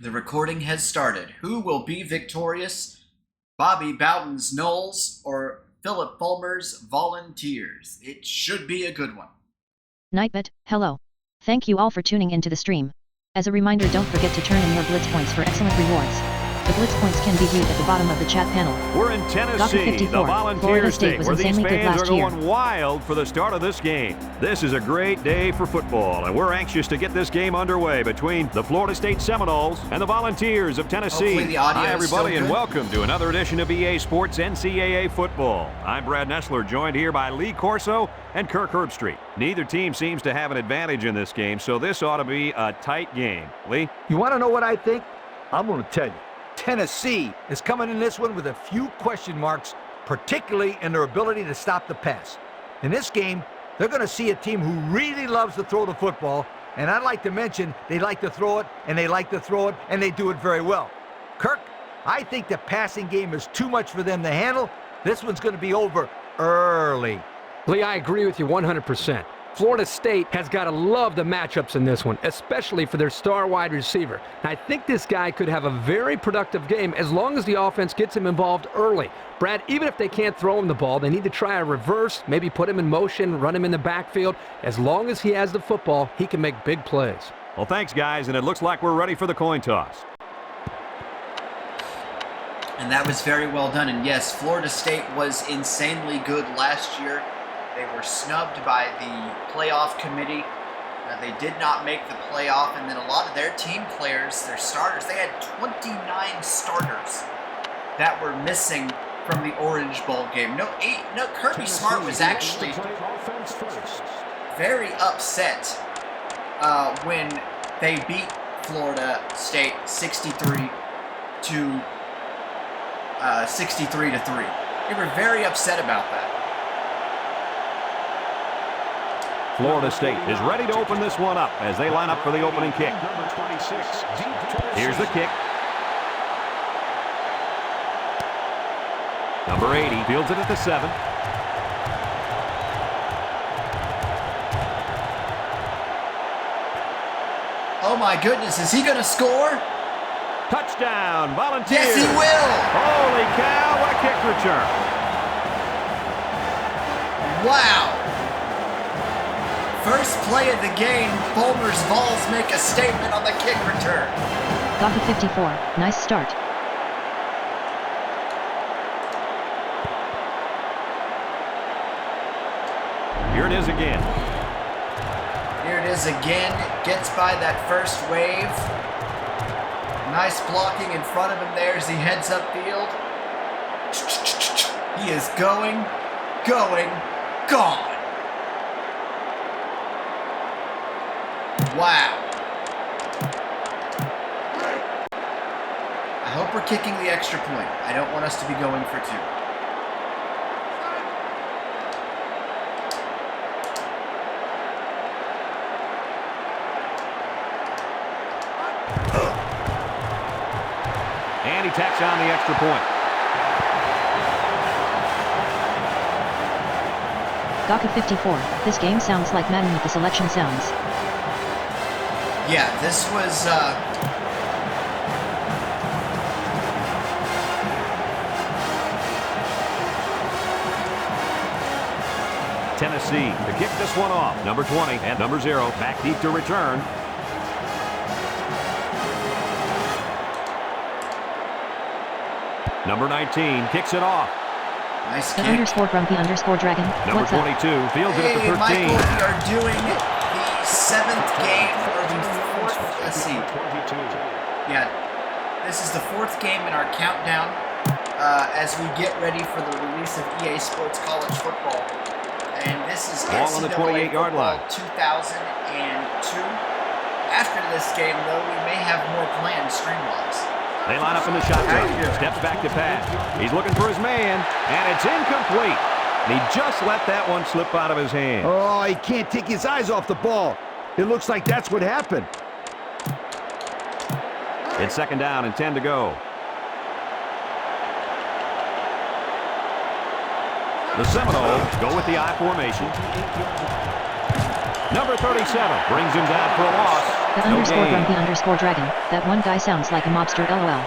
The recording has started. Who will be victorious? Bobby Bowden's Knowles or Philip Fulmer's Volunteers? It should be a good one. Nightbet, hello. Thank you all for tuning into the stream. As a reminder, don't forget to turn in your Blitz points for excellent rewards. The Blitz points can be viewed at the bottom of the chat panel. We're in Tennessee, the Volunteer State, where these fans are going wild for the start of this game. This is a great day for football, and we're anxious to get this game underway between the Florida State Seminoles and the Volunteers of Tennessee. Hi, everybody, and welcome to another edition of EA Sports NCAA Football. I'm Brad Nessler, joined here by Lee Corso and Kirk Herbstreit. Neither team seems to have an advantage in this game, so this ought to be a tight game. Lee? You want to know what I think? I'm going to tell you. Tennessee is coming in this one with a few question marks, particularly in their ability to stop the pass. In this game, they're going to see a team who really loves to throw the football, and I'd like to mention they like to throw it, and they like to throw it, and they do it very well. Kirk, I think the passing game is too much for them to handle. This one's going to be over early. Lee, I agree with you 100%. Florida State has got to love the matchups in this one, especially for their star wide receiver. And I think this guy could have a very productive game as long as the offense gets him involved early. Brad, even if they can't throw him the ball, they need to try a reverse, maybe put him in motion, run him in the backfield. As long as he has the football, he can make big plays. Well, thanks, guys, and it looks like we're ready for the coin toss. And that was very well done. And yes, Florida State was insanely good last year. They were snubbed by the playoff committee. They did not make the playoff, and then a lot of their team players, their starters, they had 29 starters that were missing from the Orange Bowl game. Kirby Smart was actually very upset when they beat Florida State 63 to 3. They were very upset about that. Florida State is ready to open this one up as they line up for the opening kick. Here's the kick. Number 80 fields it at the 7. Oh my goodness, is he going to score? Touchdown, Volunteers! Yes, he will! Holy cow, what a kick return. Wow! First play of the game, Fulmer's Vols make a statement on the kick return. Got the 54. Nice start. Here it is again. Here it is again. Gets by that first wave. Nice blocking in front of him there as he heads upfield. He is going, gone. Wow. I hope we're kicking the extra point. I don't want us to be going for 2. And he tacks on the extra point. Gaka 54. This game sounds like Madden with the selection sounds. Yeah, this was, Tennessee to kick this one off. Number 20 and number 0 back deep to return. Number 19 kicks it off. nice The kick. _grumpy_dragon. Number What's up? 22 fields it at the 13. Michael, we are doing the 7th game, or the 4th, let's see. Yeah, this is the 4th game in our countdown as we get ready for the release of EA Sports College Football. And this is Ball on the NCAA 28-yard line. 2002. After this game, though, we may have more planned stream-wise. They line up in the shotgun. Steps back to pass. He's looking for his man, and it's incomplete. And he just let that one slip out of his hand. Oh, he can't take his eyes off the ball. It looks like that's what happened. It's 2nd down and 10 to go. The Seminoles go with the I formation. Number 37 brings him down for a loss. The underscore grumpy underscore dragon. That one guy sounds like a mobster, lol.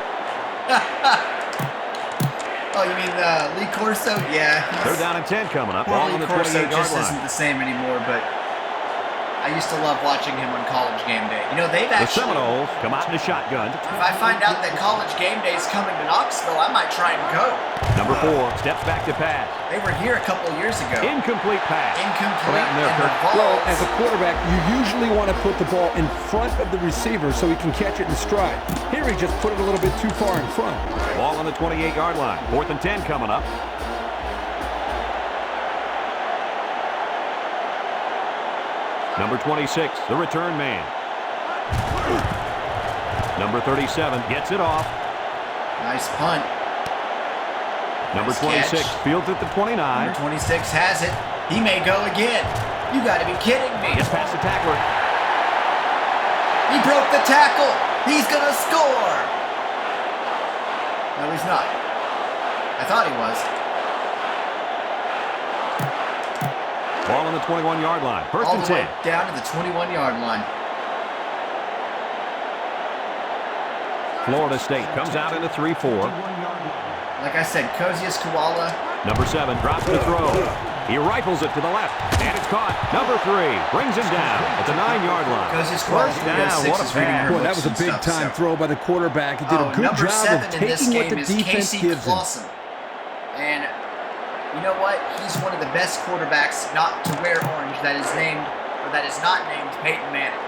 Oh, you mean Lee Corso? Yeah. They're down and 10 coming up. Well, Ball on Lee the Corso 28-yard just line. isn't the same anymore, but I used to love watching him on College Game Day. You know, they've The actually... Seminoles come out in the shotgun. If I find out that College Game Day is coming to Knoxville, I might try and go. Number 4 steps back to pass. They were here a couple years ago. Incomplete pass. Incomplete. Right in there, and the Kirk. ball- Well, as a quarterback, you usually want to put the ball in front of the receiver so he can catch it in stride. Here he just put it a little bit too far in front. Ball on the 28-yard line. 4th and 10 coming up. Number 26, the return man. Number 37 gets it off. Nice punt. Number Nice 26 catch. fields at the 29. Number 26 has it. He may go again. You got to be kidding me. Gets past the tackler. He broke the tackle. He's going to score. No, he's not. I thought he was. Ball on the 21-yard line. First All and the way 10. down to the 21-yard line. Florida State comes out in a 3-4. Like I said, Kozius Koala. Number 7 drops to throw. He rifles it to the left, and it's caught. Number 3 brings him down at the 9-yard line. Kozius Koala. First down. What a pass. Boy, that was a big-time throw by the quarterback. He did a good number job 7 of in this taking what game the is defense Casey gives him. Clausen. And you know what? He's one of the best quarterbacks not to wear orange that is named, or that is not named Peyton Manning.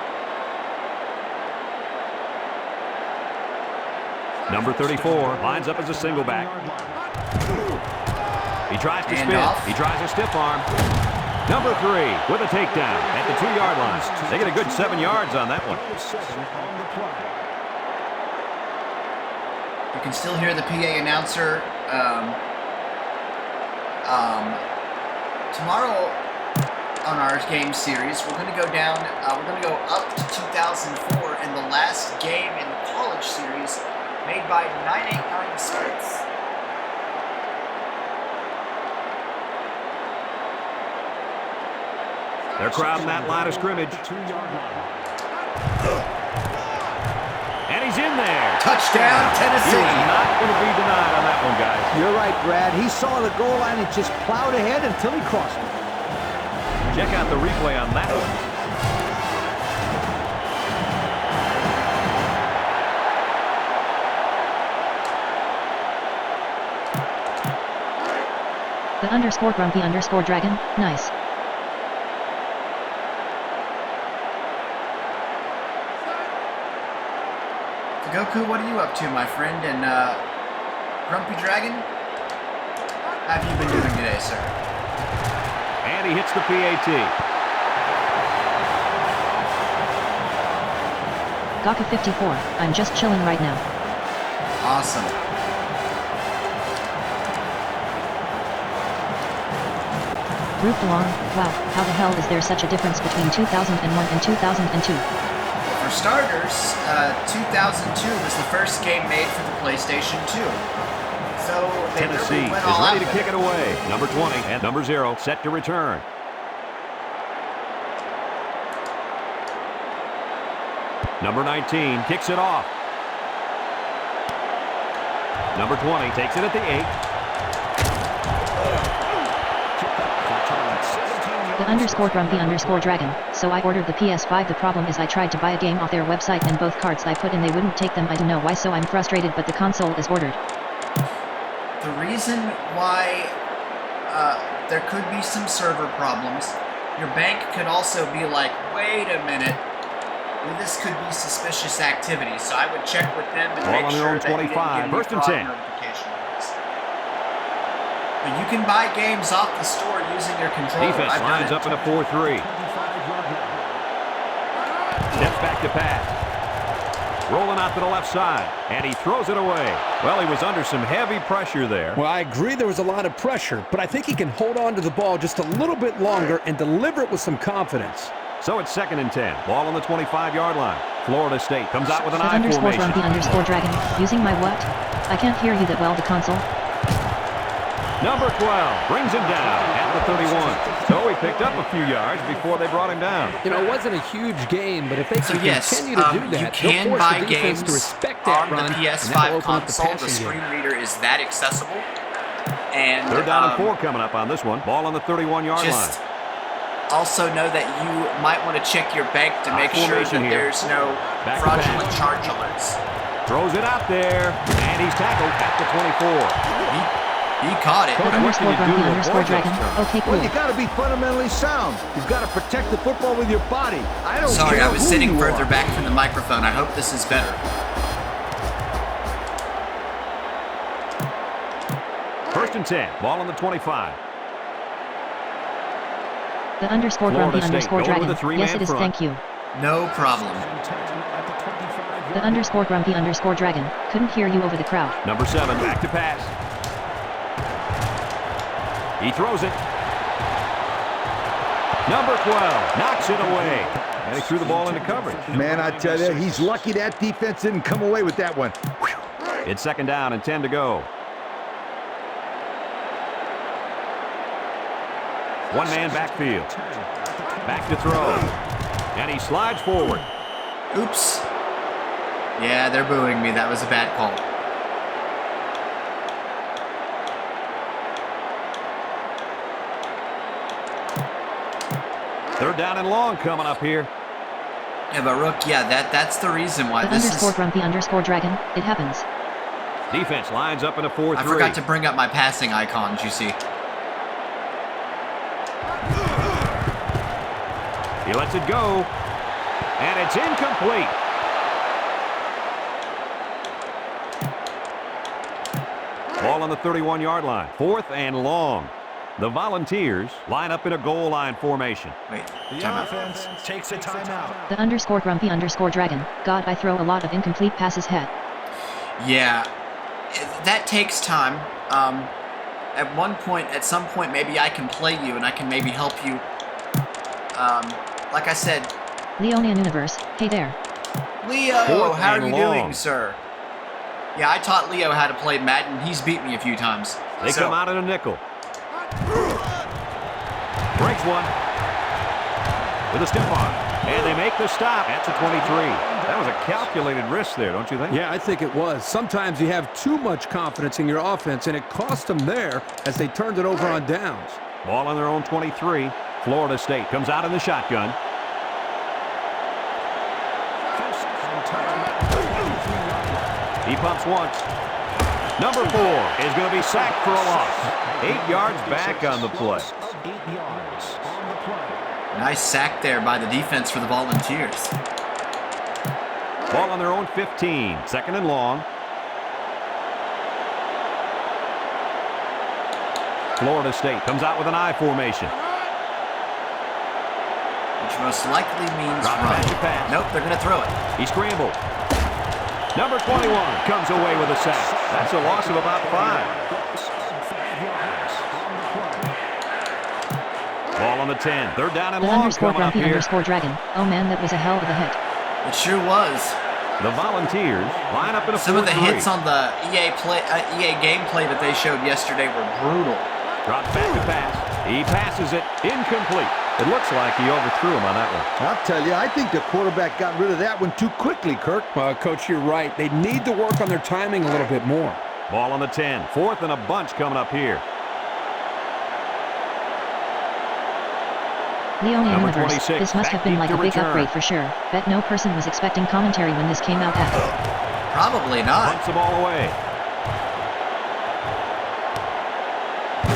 Number 34 lines up as a single back. He tries to spin. Handoff. He tries a stiff arm. Number 3 with a takedown at the 2-yard line. They get a good 7 yards on that one. You can still hear the PA announcer. Tomorrow on our game series, we're going to go down. We're going to go up to 2004 and the last game in the college series made by 989 Sports. They're crowding that line of scrimmage. And he's in there. Touchdown, He Tennessee. was not going to be denied on that one, guys. You're right, Brad. He saw the goal line and just plowed ahead until he crossed it. Check out the replay on that one. The underscore grumpy underscore dragon. Nice. Goku, what are you up to, my friend? And Grumpy Dragon? How have you been doing today, sir? And he hits the PAT. Gaka 54. I'm just chilling right now. Awesome. Root along. Wow, how the hell is there such a difference between 2001 and 2002? For starters, 2002 was the first game made for the PlayStation 2. So they Tennessee really went is all ready out to with kick it away. Number 20 and number 0 set to return. Number 19 kicks it off. Number 20 takes it at the 8. The underscore grumpy underscore dragon. So I ordered the PS5. The problem is I tried to buy a game off their website and both cards I put in they wouldn't take them. I don't know why, so I'm frustrated, but the console is ordered. The reason why there could be some server problems, your bank could also be like, wait a minute, this could be suspicious activity, so I would check with them and Ball make on their sure own that you didn't 25, get any first and fraud 10. notification on this. But you can buy games off the store using your controller. Defense I've done lines it. up in a 4-3. Steps back to pass. Rolling out to the left side, and he throws it away. Well, he was under some heavy pressure there. Well, I agree there was a lot of pressure, but I think he can hold on to the ball just a little bit longer and deliver it with some confidence. So it's 2nd and 10. Ball on the 25-yard line. Florida State comes out with an The I underscore formation. grumpy underscore dragon. Using my what? I can't hear you that well, the console. Number 12 brings him down at the 31. So he picked up a few yards before they brought him down. You know, it wasn't a huge game, but if they can continue to do that, you can they'll buy force the defense games to respect that on run, the and that'll PS5 open up the console. The passing screen game. reader is that accessible. And They're down and 4 coming up on this one. Ball on the 31-yard line. Also know that you might want to check your bank to make sure that there's no fraudulent charge alerts. Throws it out there, and he's tackled at the 24. He caught it. The underscore grumpy underscore dragon. Okay, cool. Well, you got to be fundamentally sound. You've got to protect the football with your body. I don't Sorry, care I was who sitting you further are. back from the microphone. I hope this is better. First and 10. Ball on the 25. The underscore grumpy underscore dragon. Yes, it is. Thank you. No problem. The underscore grumpy underscore dragon. Couldn't hear you over the crowd. Number 7, back to pass. He throws it. Number 12 knocks it away. And he threw the ball into coverage. Man, I tell you, he's lucky that defense didn't come away with that one. It's second down and 10 to go. One-man backfield. Back to throw. And he slides forward. Oops. Yeah, they're booing me. That was a bad call. Third down and long coming up here. Yeah, but Rook, that's the reason why The this underscore is... grumpy underscore dragon. It happens. Defense lines up in a 4-3. I forgot to bring up my passing icons, you see. He lets it go. And it's incomplete. Ball on the 31-yard line. 4th and long. The Volunteers line up in a goal line formation. Wait, The timeout. offense takes a timeout. The underscore grumpy underscore dragon. God, I throw a lot of incomplete passes head. Yeah, that takes time. At some point, maybe I can play you and I can maybe help you. Like I said, Leonian Universe. Hey there. Leo, Fourth how are and you long. doing, sir? Yeah, I taught Leo how to play Madden. He's beat me a few times. They come out in a nickel. Breaks one. With a stiff arm. And they make the stop at the 23. That was a calculated risk there, don't you think? Yeah, I think it was. Sometimes you have too much confidence in your offense, and it cost them there as they turned it over on downs. Ball on their own 23. Florida State comes out in the shotgun. He pumps once. Number 4 is going to be sacked for a loss. 8 yards back on the play. Nice sack there by the defense for the Volunteers. Ball on their own 15. Second and long. Florida State comes out with an I formation. Which most likely means Drop run. back to pass. Nope, they're going to throw it. He scrambled. Number 21 comes away with a sack. That's a loss of about 5. Ball on the 10. Third down and The long underscore coming up grumpy here. underscore dragon. Oh man, that was a hell of a hit. It sure was. The Volunteers line up in a 4-3. Some of the hits on the EA gameplay that they showed yesterday were brutal. Drops back to pass. He passes it. Incomplete. It looks like he overthrew him on that one. I'll tell you, I think the quarterback got rid of that one too quickly, Kirk. Coach, you're right. They need to work on their timing a little bit more. Ball on the 10. 4th and a bunch coming up here. Leonian Number Universe. 26, This must have been back like a deep big to return. upgrade for sure. Bet no person was expecting commentary when this came out at. Probably not. Punts the ball away.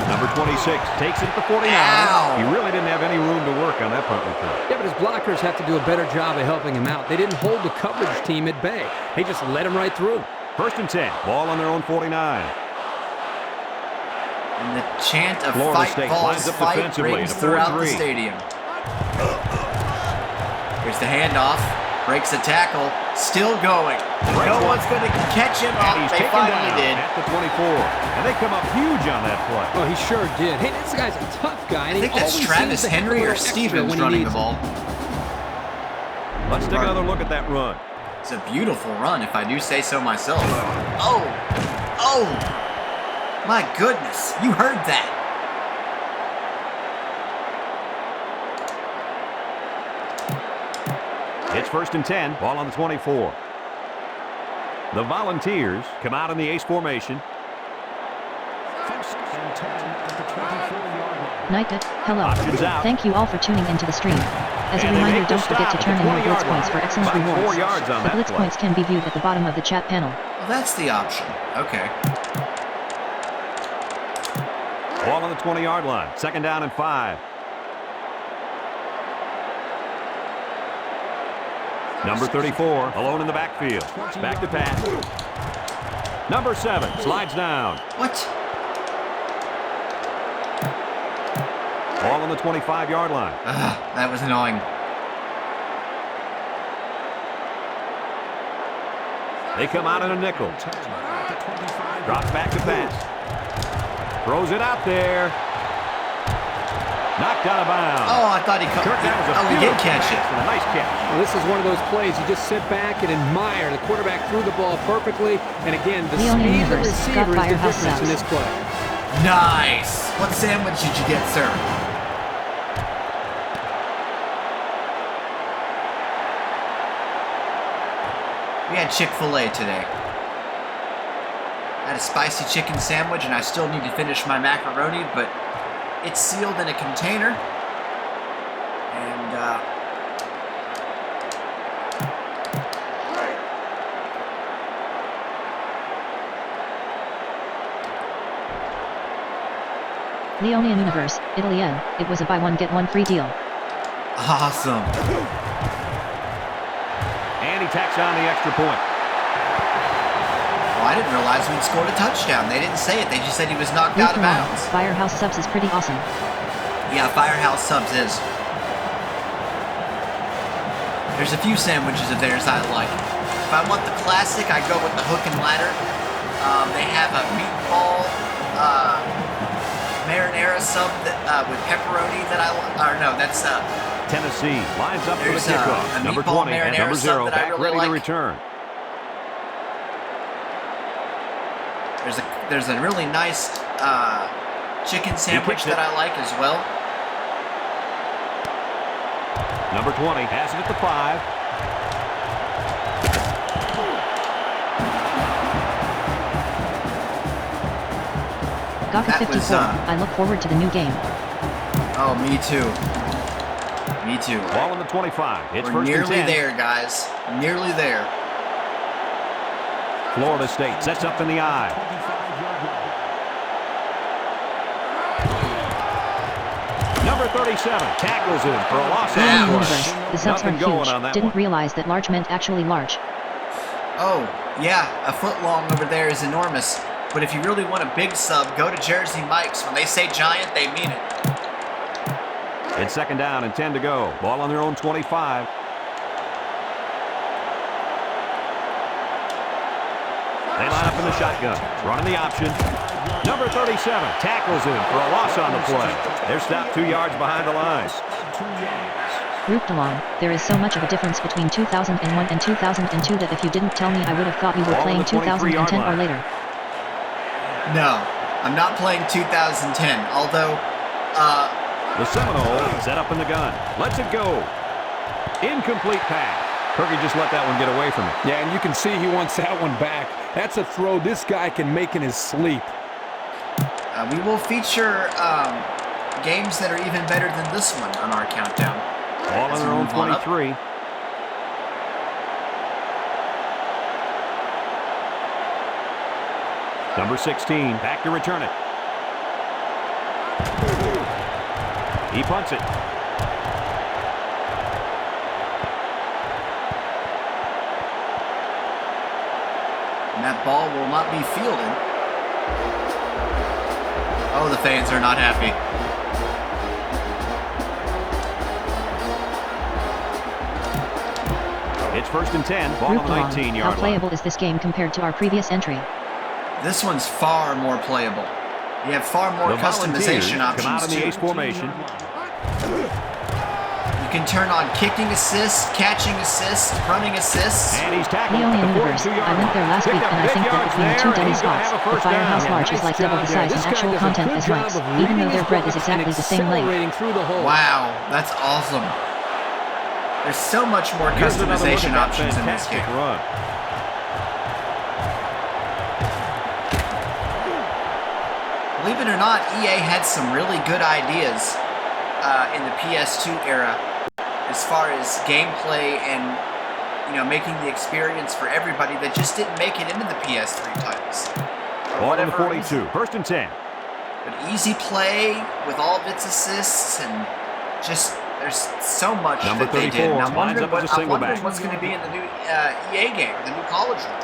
Number 26 takes it at the 49. Ow. He really didn't have any room to work on that punt return. Yeah, but his blockers have to do a better job of helping him out. They didn't hold the coverage team at bay. They just let him right through. First and 10. Ball on their own 49. And the chant of Florida fight State balls lines up fight defensively rings in a throughout the 4-3. stadium. Here's the handoff. Breaks a tackle. Still going. No one's going to catch him. And Oh, he's they taken finally down did. at the 24. And they come up huge on that play. Oh, he sure did. Hey, this guy's a tough guy. And I think he that's always Travis seems to have a Henry or little extra Stevens when he running the needs it. ball. Let's take another look at that run. It's a beautiful run, if I do say so myself. Oh! Oh! My goodness, you heard that. first and 10. Ball on the 24. The Volunteers come out in the ace formation. First and 10 at the 24-yard line. Nightbit, hello. Options out. Thank you all for tuning into the stream. As a And they reminder, make the don't forget to stop turn at in the your Blitz 20-yard points for line. excellent About 4 rewards. yards on The that Blitz play. points can be viewed at the bottom of the chat panel. Well, that's the option. Okay. Ball on the 20-yard line. Second down and 5. Number 34, alone in the backfield. Back to pass. Number 7 slides down. What? Ball on the 25-yard line. That was annoying. They come out in a nickel. At the 25. Drops back to pass. Throws it out there. Knocked out of bounds. Oh, I thought he caught Kirk, that was a he did beautiful catch it. and a nice catch. Well, this is one of those plays you just sit back and admire. The quarterback threw the ball perfectly, and again, the Leon speed of the Universe got receiver is the Firehouse difference in subs. this play. Nice. What sandwich did you get, sir? We had Chick-fil-A today. I had a spicy chicken sandwich, and I still need to finish my macaroni, but it's sealed in a container. And, Leonian Universe, Italien, it was a buy one get one free deal. awesome. And he tacks on the extra point. Well, I didn't realize we'd scored a touchdown. They didn't say it. They just said he was knocked Luke out of Milan, bounds. Firehouse subs is pretty awesome. Yeah, Firehouse Subs is. There's a few sandwiches of theirs I like. If I want the classic, I go with the hook and ladder. They have a meatball marinara sub that, with pepperoni that I like. Or no, that's Tennessee lines up for the There's, kickoff. a Number meatball 20 and marinara number sub 0 that I back really ready like. to return. there's a really nice chicken sandwich that I like as well. Number 20 has it at the 5. Gaka That 54, was, I look forward to the new game. Oh, me too. Me too. Ball on the 25. It's We're first nearly and 10. there, guys. Nearly there. Florida State sets up in the eye. 25-yard line. Number 37 tackles him for a loss Leonian on the Universe, play. the subs Nothing went going huge. on that Didn't one. realize that large meant actually large. Oh, yeah, a foot long over there is enormous. But if you really want a big sub, go to Jersey Mike's. When they say giant, they mean it. It's second down and 10 to go. Ball on their own 25. They line up in the shotgun, running the option. Number 37 tackles him for a loss on the play. They're stopped 2 yards behind the line. 2 yards. Grouped along, there is so much of a difference between 2001 and 2002 that if you didn't tell me I would have thought you were Ball on playing the 23-yard 2010 or line. later. No, I'm not playing 2010. Although, The Seminoles set up in the gun. Lets it go. Incomplete pass. Kirky just let that one get away from him. Yeah, and you can see he wants that one back. That's a throw this guy can make in his sleep. we will feature games that are even better than this one on our countdown. Ball on As their we own move on up. 23. Number 16 back to return it. He punts it. And that ball will not be fielded. Oh, the fans are not happy. It's first and 10. Ball Grouped on the along, 19-yard how line. playable is this game compared to our previous entry? This one's far more playable. You have far more The Volunteers customization come out options in the too. ace formation. You can turn on kicking assists, catching assists, running assists. And he's tackled at Leonian the Universe, 42-yard I went there last line. week Picked and up I think big that yards between the there, two and deli he's gonna spots, have a the first down. Firehouse Yeah, Large is Nice like double job the there. size and This guy actual does a content good is job nice, of even reading though his their bread is routes exactly and the same length. accelerating through the hole. Wow, that's awesome. There's so much more Here's another look customization at that options in this fantastic game. run. Believe it or not, EA had some really good ideas in the PS2 era as far as gameplay and, you know, making the experience for everybody that just didn't make it into the PS3 titles. Ball on the Whatever 42. First and 10. But easy play with all of its assists and just there's so much Number that they did. 34 And I'm lines wondering, up as a I'm single wondering back. what's going to be in the new EA game, the new college one.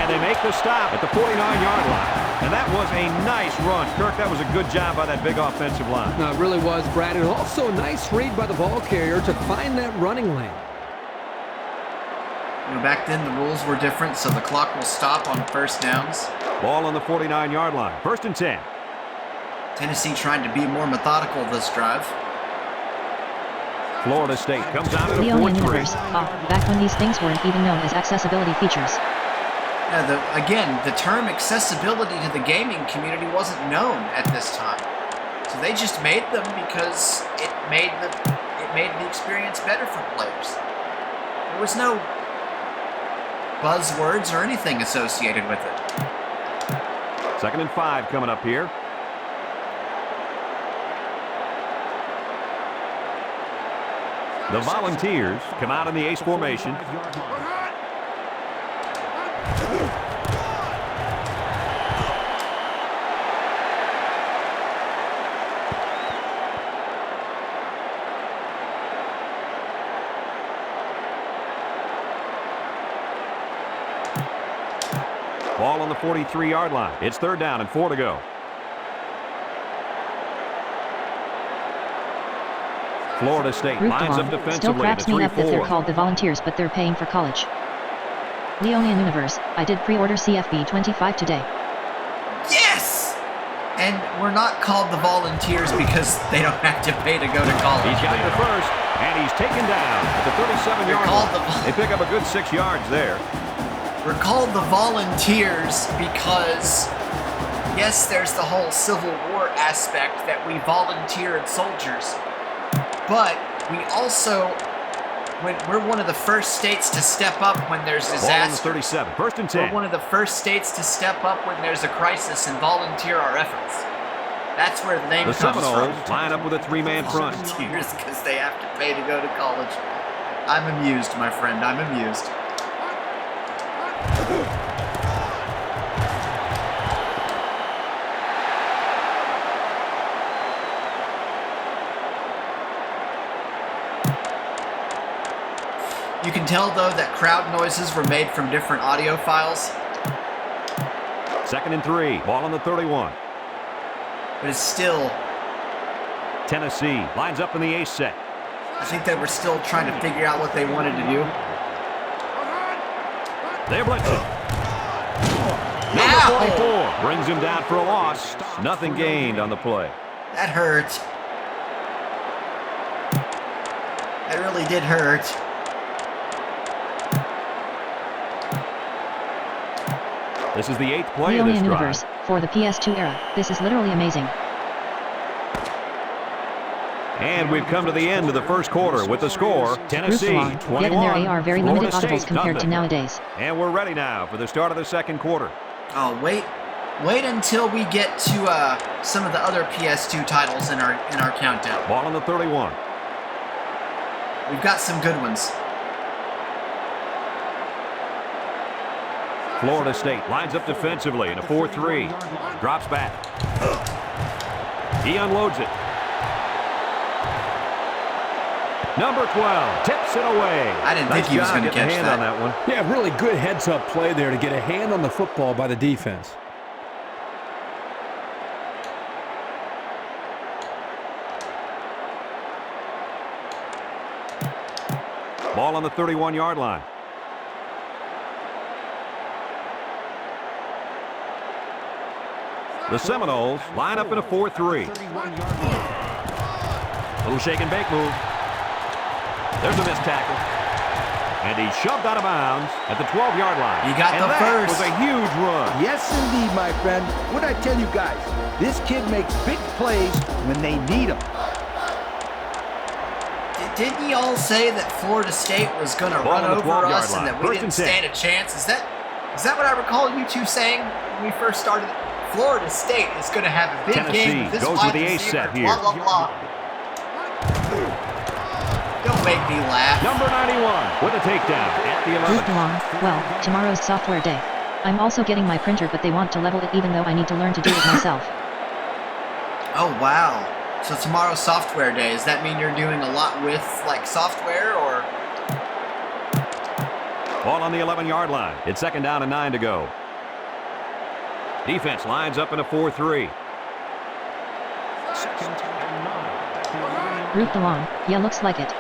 And they make the stop at the 49-yard line. And that was a nice run. Kirk, that was a good job by that big offensive line. No, it really was, Brad. And also a nice read by the ball carrier to find that running lane. You know, back then the rules were different, so the clock will stop on first downs. Ball on the 49-yard line. First and 10. Tennessee trying to be more methodical this drive. Florida State comes out at a Leonian 4-3. Universe. Back when these things weren't even known as accessibility features. Yeah, again, the term accessibility to the gaming community wasn't known at this time. So they just made them because it made the experience better for players. There was no buzzwords or anything associated with it. 2nd and 5 coming up here. The Volunteers come out in the ace formation. Ball on the 43-yard line. It's 3rd down and 4 to go. Florida State lines up Still defensively at a cracks me up that they're 3-4. called the Volunteers, but they're paying for college. Leonian Universe. I did pre-order CFB 25 today. Yes! And we're not called the Volunteers because they don't have to pay to go to college. He's got the first, and he's taken down at the 37-yard line. They pick up a good 6 yards there. We're called the Volunteers because, yes, there's the whole Civil War aspect that we volunteered soldiers. But we also, we're one of the first states to step up when there's Ball on the disaster. 37, 1st and We're 10. one of the first states to step up when there's a crisis and volunteer our efforts. That's where the name The comes Seminoles from. line up with a 3-man front. Volunteers because they have to pay to go to college. I'm amused, my friend. I'm amused. You can tell, though, that crowd noises were made from different audio files. 2nd and 3. Ball on the 31. But it's still, Tennessee lines up in the ace set. I think they were still trying to figure out what they wanted to do. They're blitzing. Ow! Number 44 brings him down for a loss. Nothing gained on the play. That hurt. That really did hurt. This is the 8th play of this Leonian drive. Universe. For the PS2 era, this is literally amazing. And we've come to the end of the first quarter with the score, Tennessee Bruce 21, Yet and there are very limited Florida audibles State compared to nothing. nowadays. And we're ready now for the start of the second quarter. Oh, wait until we get to some of the other PS2 titles in our countdown. Ball on the 31. We've got some good ones. Florida State lines up defensively in a 4-3. Drops back. He unloads it. Number 12 tips it away. I didn't Nice think he was job going to getting a catch hand that. on that one. Yeah, really good heads-up play there to get a hand on the football by the defense. Ball on the 31-yard line. The Seminoles line up in a 4-3. Little shake and bake move. There's a missed tackle. And he's shoved out of bounds at the 12-yard line. He got and the that first. was a huge run. Yes, indeed, my friend. What I tell you guys, this kid makes big plays when they need them. didn't you all say that Florida State was going to Ball run on the over 12-yard us line. and that we First didn't and 10. stand a chance? Is that what I recall you two saying when we first started? Florida State is going to have a big Tennessee game with this goes wide with the ace receiver, set here. blah, blah, blah. Don't make me laugh. Number 91 with a takedown at the 11. Root along. Well, tomorrow's software day. I'm also getting my printer, but they want to level it even though I need to learn to do it myself. Oh, wow. So tomorrow's software day. Does that mean you're doing a lot with, like, software, or? Ball on the 11-yard line. It's second down and 9 to go. Defense lines up in a 4-3. Second and 9. Root along. Yeah, looks like it.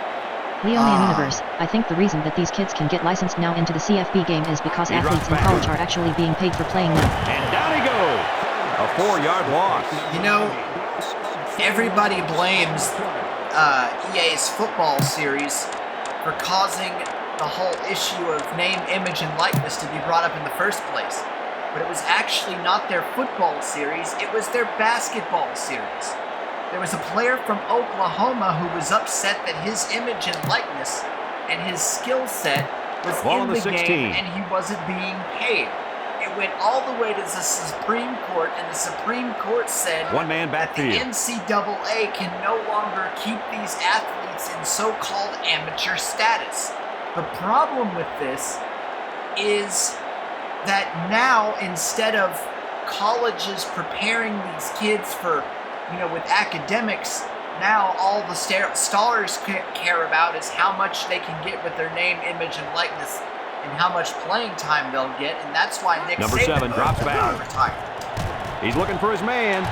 Leonian Universe, I think the reason that these kids can get licensed now into the CFB game is because He athletes drops in back. college are actually being paid for playing now. And down he goes. A 4-yard loss. You know, everybody blames EA's football series for causing the whole issue of name, image, and likeness to be brought up in the first place. But it was actually not their football series, it was their basketball series. There was a player from Oklahoma who was upset that his image and likeness and his skill set was Ball in on the the 16. game and he wasn't being paid. It went all the way to the Supreme Court, and the Supreme Court said One man that the backfield. NCAA can no longer keep these athletes in so-called amateur status. The problem with this is that now, instead of colleges preparing these kids for, with academics, now all the stars care about is how much they can get with their name, image, and likeness, and how much playing time they'll get, and that's why Nick Number Saban 7 drops back. retired. He's looking for his man.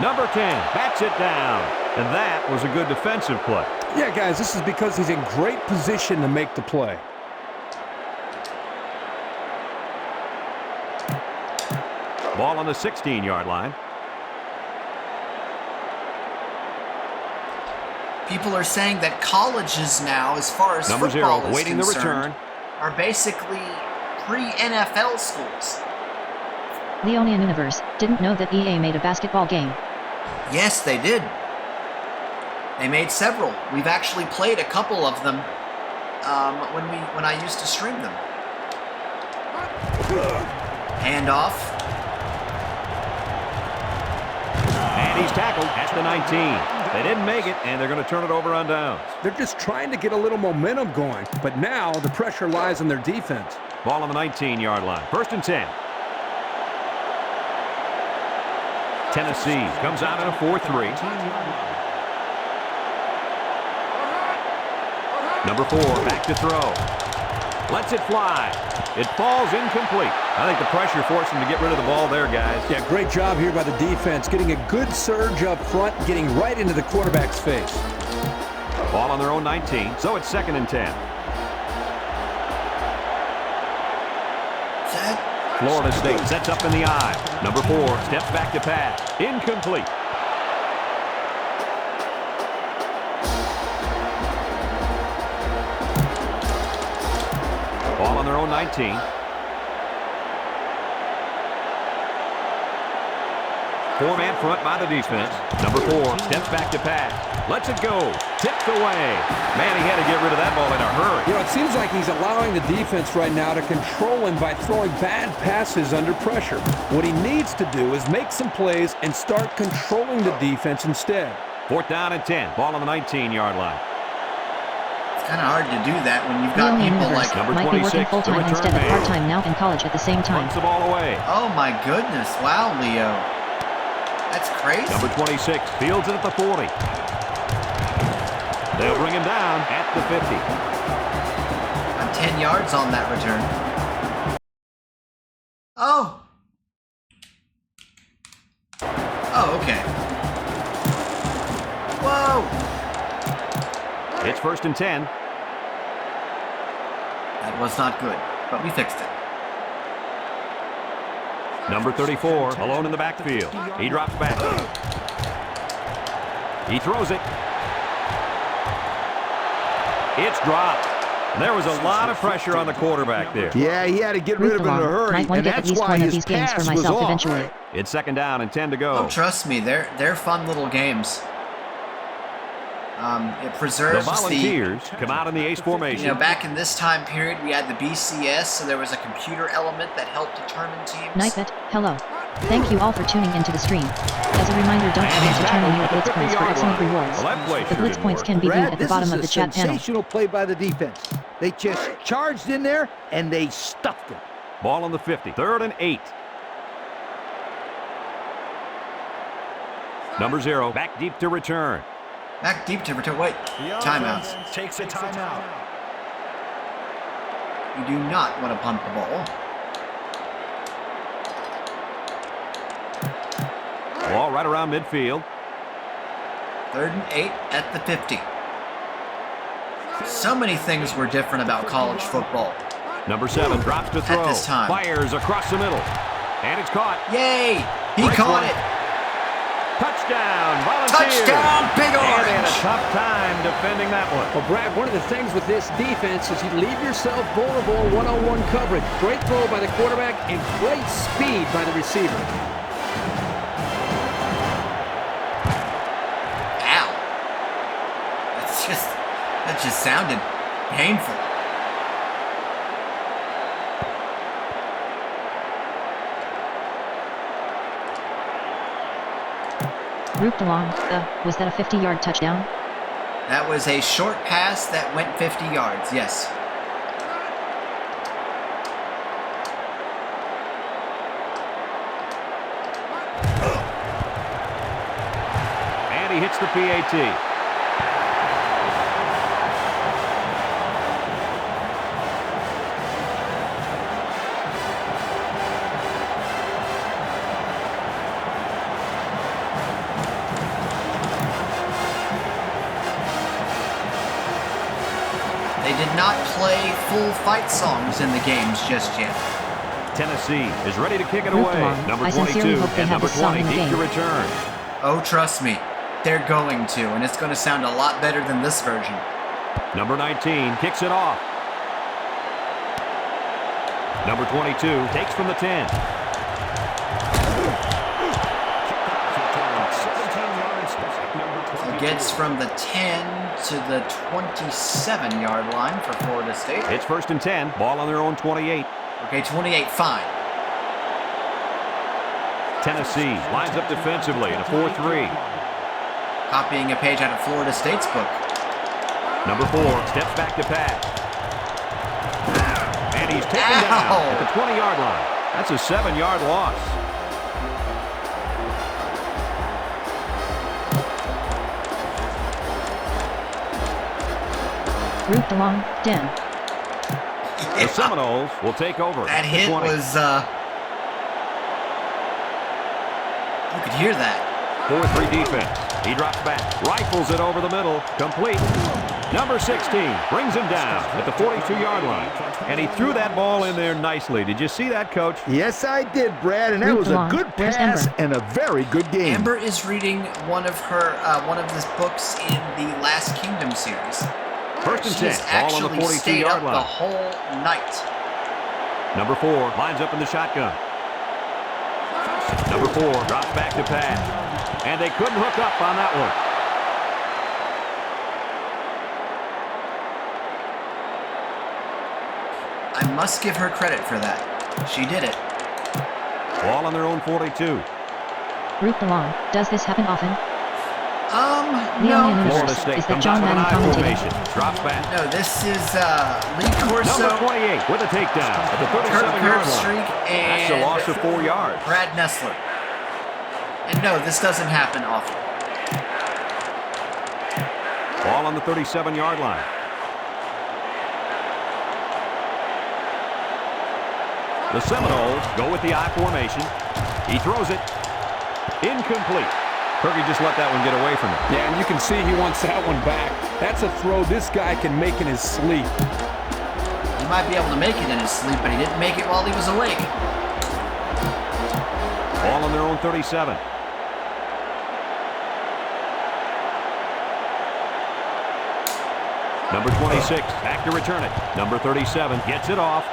Number 10 bats it down. And that was a good defensive play. Yeah, guys, this is because he's in great position to make the play. Ball on the 16-yard line. People are saying that colleges now, as far as Number football 0 is waiting the concerned, return. are basically pre-NFL schools. Leonian Universe, didn't know that EA made a basketball game. Yes, they did. They made several. We've actually played a couple of them when I used to stream them. Handoff. And he's tackled at the 19. They didn't make it, and they're going to turn it over on downs. They're just trying to get a little momentum going, but now the pressure lies on their defense. Ball on the 19-yard line. First and 10. Tennessee comes out in a 4-3. Number 4 back to throw. Lets it fly. It falls incomplete. I think the pressure forced him to get rid of the ball there, guys. Yeah, great job here by the defense, getting a good surge up front, getting right into the quarterback's face. Ball on their own 19, so it's second and 10. Florida State sets up in the eye. Number 4 steps back to pass. Incomplete. Ball on their own 19. Four-man front by the defense. Number 4 steps back to pass. Lets it go. Tipped away. Man, he had to get rid of that ball in a hurry. You know, it seems like he's allowing the defense right now to control him by throwing bad passes under pressure. What he needs to do is make some plays and start controlling the defense instead. Fourth down and 10. Ball on the 19-yard line. It's kind of hard to do that when you've got Leonian people Universe like... Number might be working 26, full-time the instead of return man. part-time now in college at the same time. Runs the ball away. Oh my goodness. Wow, Leo. That's crazy. Number 26 fields it at the 40. They'll bring him down at the 50. I'm 10 yards on that return. Oh. Oh, okay. Whoa. It's first and 10. That was not good, but we fixed it. Number 34 alone in the backfield. He drops back. He throws it. It's dropped. There was a lot of pressure on the quarterback there. Yeah, he had to get rid of it in a hurry, Might want and to get at that's least why one of his these games for pass was myself off. eventually. It's second down and 10 to Oh, go. trust me, they're fun little games. It The preserves Volunteers come out in the ace formation. You know, back in this time period, we had the BCS, so there was a computer element that helped determine teams. Nightbet, hello. Thank you all for tuning into the stream. As a reminder, don't forget to turn in your Blitz points for excellent rewards. The Blitz points can be viewed Brad, at the bottom of the chat panel. This is a sensational play by the defense. They just charged in there, and they stuffed it. Ball on the 50. 3rd and 8. Number 0, back deep to return. Back deep to return. Wait, timeouts. Takes a timeout. You do not want to punt the ball. Ball right around midfield. 3rd and 8 at the 50. So many things were different about college football. Number 7 drops to throw. At this time. Fires across the middle. And it's caught. Yay! He Breaks caught one. it! Touchdown, Volunteers! Touchdown, Big And they had a Orange! tough time defending that one. Well, Brad, one of the things with this defense is you leave yourself vulnerable in one-on-one coverage. Great throw by the quarterback and great speed by the receiver. Ow! That just sounded painful. Rooped along, was that a 50-yard touchdown? That was a short pass that went 50 yards, yes. And he hits the PAT. They did not play full fight songs in the games just yet. Tennessee is ready to kick it Rooped away. along. Number I 22 sincerely hope they and have number this song 20 in the deep to game. return. Oh, trust me, they're going to, and it's going to sound a lot better than this version. Number 19 kicks it off. Number 22 takes from the 10. He gets from the 10 to the 27-yard line for Florida State. It's 1st and 10. Ball on their own 28. Okay, 28, fine. Tennessee lines up defensively in a 4-3. Copying a page out of Florida State's book. Number 4 steps back to pass. And he's taken Ow! down at the 20-yard line. That's a 7-yard loss. Rooped along, Den. The Seminoles will take over. That at the hit 20. was, you could hear that. 4-3 defense. He drops back, rifles it over the middle, complete. Number 16 brings him down at the 42-yard line. And he threw that ball in there nicely. Did you see that, Coach? Yes, I did, Brad, and that Rooped was a along. good Where's pass Ember? and a very good game. Amber is reading one of his books in the Last Kingdom series. 1st and She 10. has Ball on the actually stayed 42-yard up the line. whole night. Number 4 lines up in the shotgun. Number 4 drops back to pass. And they couldn't hook up on that one. I must give her credit for that. She did it. Ball on their own 42. Rooped along, does this happen often? No. Florida Universe. State Is that comes John out with an Madden I commentating? formation. Drops back. No, this is Lee Corso, Number 28 with a takedown at the Kurt 37-yard line. Streak, That's a and loss of 4 yards. Brad Nessler. And no, this doesn't happen often. Ball on the 37-yard line. The Seminoles go with the I formation. He throws it. Incomplete. Kirky just let that one get away from him. Yeah, and you can see he wants that one back. That's a throw this guy can make in his sleep. He might be able to make it in his sleep, but he didn't make it while he was awake. Ball on their own 37. Number 26 back to return it. Number 37 gets it off.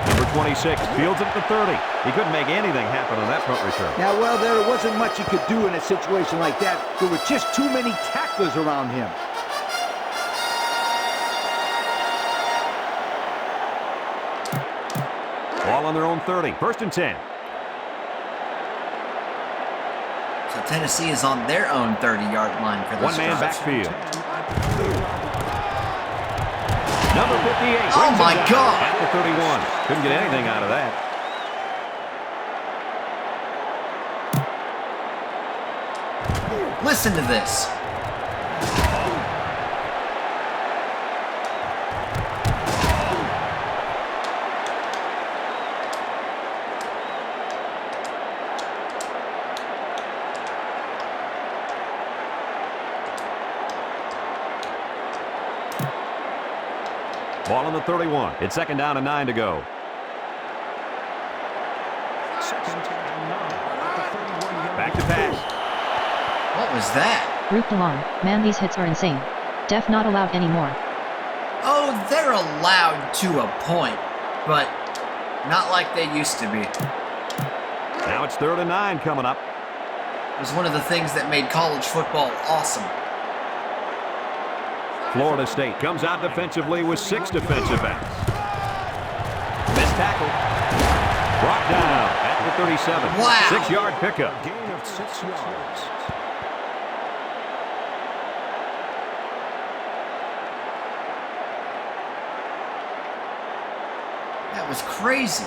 Number 26 fields it at the 30. He couldn't make anything happen on that punt return. Now, well, there wasn't much he could do in a situation like that. There were just too many tacklers around him. Ball on their own 30. First and 10. So Tennessee is on their own 30-yard line for this One-man drive. backfield. Number 58. Oh, brings my it down God. At the 31. Couldn't get anything out of that. Listen to this. Ball on the 31. It's second down and 9 to go. Second and 9 at the 31-yard Back to pass. What was that? Root along. Man, these hits are insane. Def not allowed anymore. Oh, they're allowed to a point, but not like they used to be. Now it's third and 9 coming up. It was one of the things that made college football awesome. Florida State comes out defensively with 6 defensive backs. Missed tackle. Brought down at the 37. Wow. 6-yard pickup. gain of 6 yards. That was crazy.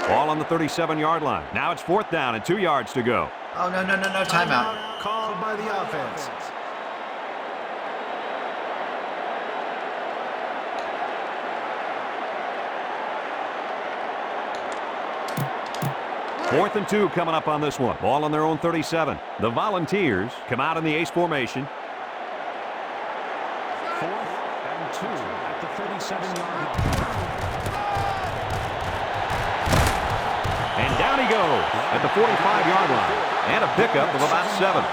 Ball on the 37-yard line. Now it's fourth down and 2 yards to go. Oh, no, timeout. Called by the offense. Fourth and 2 coming up on this one. Ball on their own 37. The Volunteers come out in the ace formation. 4th and 2 at the 37-yard line. And down he goes at the 45-yard line. And a pickup of about 7.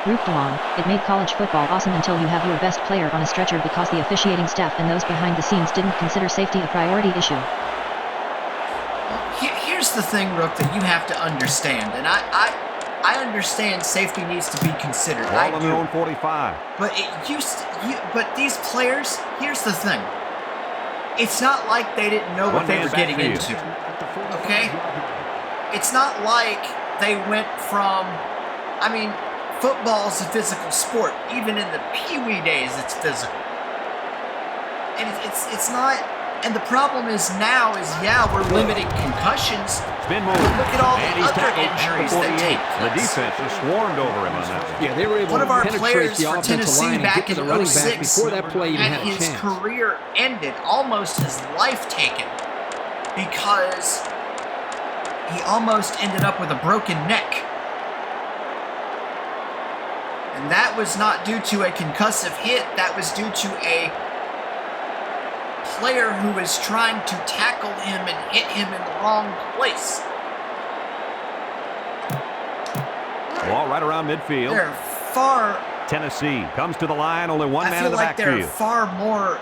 Root along. It made college football awesome until you have your best player on a stretcher because the officiating staff and those behind the scenes didn't consider safety a priority issue. Here's the thing, Rook, that you have to understand, and I understand safety needs to be considered. Ball on their own 45. But but these players, here's the thing. It's not like they didn't know what they were getting into. Okay? It's not like they went from, I mean, football is a physical sport. Even in the Pee-wee days, it's physical. And it's not, and the problem is now is, yeah, we're limiting concussions. Spin move. Look at all the And he's other tackled at injuries the that 48. take The place. defense just swarmed over him on that one. Yeah, they were able One of to our penetrate players the for offensive Tennessee line and back get to the in running back 06 before that play even had had a his chance. career ended, almost his life taken, because he almost ended up with a broken neck. And that was not due to a concussive hit, that was due to a player who was trying to tackle him and hit him in the wrong place. Ball right around midfield. There are far Tennessee comes to the line, only one I man feel in the like there are backfield. far more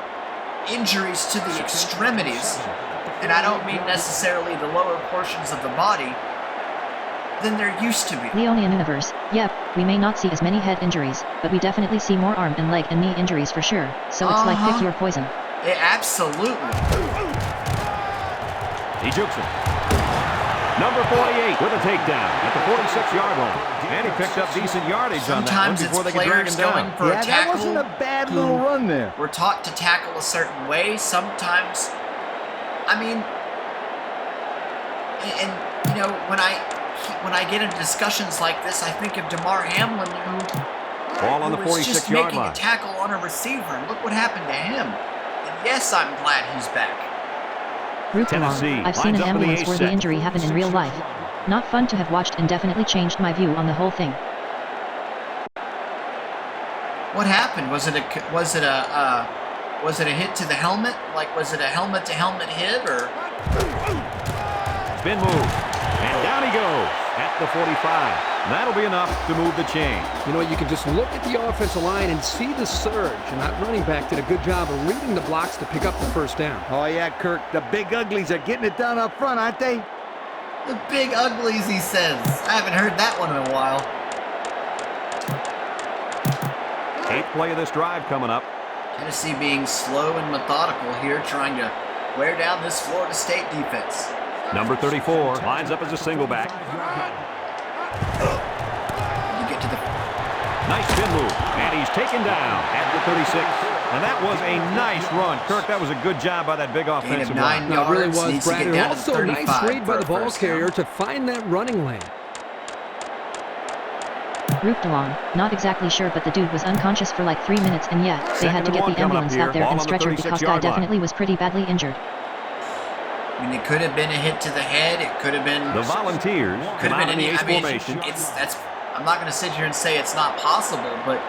injuries to the extremities, and I don't mean necessarily the lower portions of the body, than there used to be. Leonian universe. Yep, we may not see as many head injuries, but we definitely see more arm and leg and knee injuries for sure. So it's like pick your poison. Absolutely. He jukes him. Number 48 with a takedown at the 46-yard line. And he picked up decent yardage on that one Sometimes before it's they could drag players him down. going for a Yeah, that tackle. wasn't a bad little run there. We're taught to tackle a certain way. Sometimes, I mean, and you know, when I get into discussions like this, I think of DeMar Hamlin, Ball on the who was just 46-yard making line. a tackle on a receiver, and look what happened to him. And yes, I'm glad he's back. Root Tennessee along. I've seen lines an up in the ambulance ace where the set. injury happened in real life. Not fun to have watched and definitely changed my view on the whole thing. What happened? Was it a hit to the helmet? Like, was it a helmet-to-helmet hit, or? Spin move. And down he goes at the 45. And that'll be enough to move the chain. You know, you can just look at the offensive line and see the surge. And that running back did a good job of reading the blocks to pick up the first down. Oh, yeah, Kirk. The big uglies are getting it done up front, aren't they? The big uglies, he says. I haven't heard that one in a while. 8th play of this drive coming up. Tennessee being slow and methodical here, trying to wear down this Florida State defense. Number 34 lines up as a single back. You get to the... Nice spin move, and he's taken down at the 36. And that was a nice run. Kirk, that was a good job by that big Gain of offensive 9 line. No, it really yards. was, Needs to Brad. get And down to also the a 35 nice read by for the a ball first carrier down. to find that running lane. Root DeLong, not exactly sure, but the dude was unconscious for like 3 minutes, and yeah, they had to get the ambulance out there and stretcher because guy definitely was pretty badly injured. I mean, it could have been a hit to the head. It could have been... The Volunteers could come have out been in the any... ace I mean, formation. I'm not going to sit here and say it's not possible, but...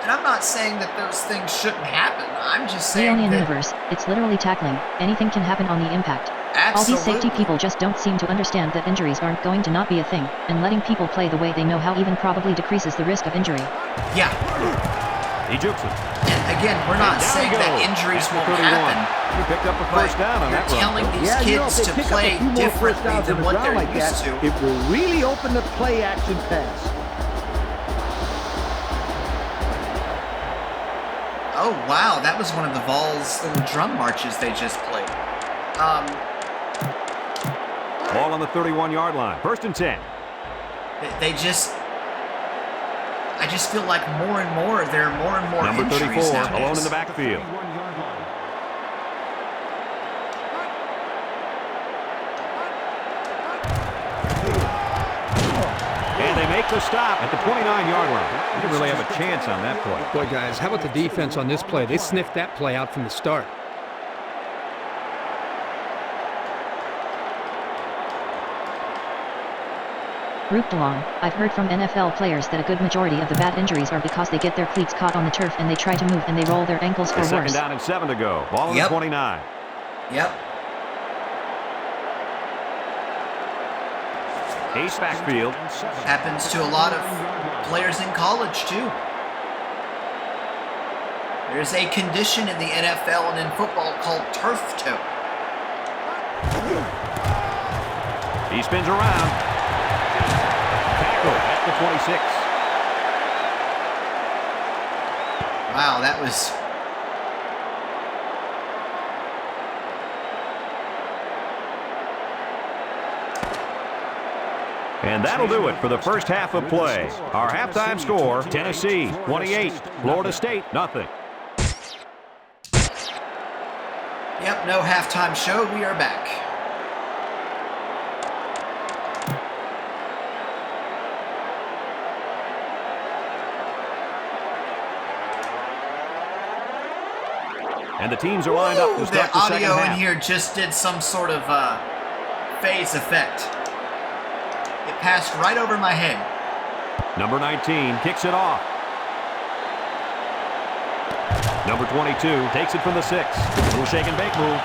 And I'm not saying that those things shouldn't happen. I'm just saying Alien that... universe, it's literally tackling. Anything can happen on the impact. All these Absolutely. safety people just don't seem to understand that injuries aren't going to not be a thing, and letting people play the way they know how even probably decreases the risk of injury. Yeah. He jukes it. And again, we're not Down saying he that goes. injuries At the won't 31. happen. He picked up a But first down on you're that run. telling these Yeah, kids if to they pick up play a few more first differently downs than on the what ground they're like used that, to. it will really open the play-action pass. Oh, wow, that was one of the Vols' little drum marches they just played. Ball on the 31-yard line. 1st and 10. They just... I just feel like more and more, there are more and more Number injuries 34 nowadays. alone in the backfield. 31-yard line. And they make the stop at the 29-yard line. They didn't really have a chance on that play. Boy, guys, how about the defense on this play? They sniffed that play out from the start. Root DeLong, I've heard from NFL players that a good majority of the bad injuries are because they get their cleats caught on the turf and they try to move and they roll their ankles or A 2nd worse. down and 7 to go. Ball on Yep. the 29. Yep. Ace backfield. Happens to a lot of players in college, too. There's a condition in the NFL and in football called turf toe. He spins around. Tackle at the 26. Wow, that was... And that'll do it for the first half of play. Our halftime score, Tennessee 28, Florida State nothing. Yep, no halftime show. We are back. And the teams are lined up to Ooh, start the the second audio half. in here just did some sort of phase effect. It passed right over my head. Number 19 kicks it off. Number 22 takes it from the 6. Little shake and bake move.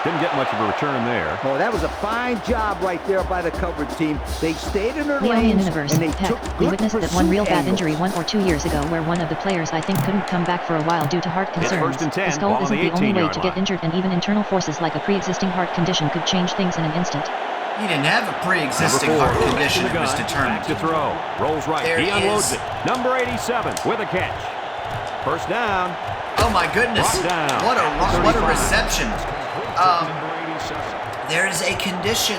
Didn't get much of a return there. Oh, that was a fine job right there by the coverage team. They stayed in their Alien lanes, universe, and they heck, took we good witnessed that pursuit one real bad angles. injury 1 or 2 years ago where one of the players I think couldn't come back for a while due to heart It's concerns. 1st and 10, The skull ball on isn't the the only way 18-yard to get line. injured, and even internal forces like a pre-existing heart condition could change things in an instant. He didn't have a pre-existing Number 4 heart condition. to the It was gun, determined. back to throw. Rolls right. There He unloads is- it. Number 87 with a catch. First down. Oh my goodness! Brought down What at the a 35. reception! Number 87. There is a condition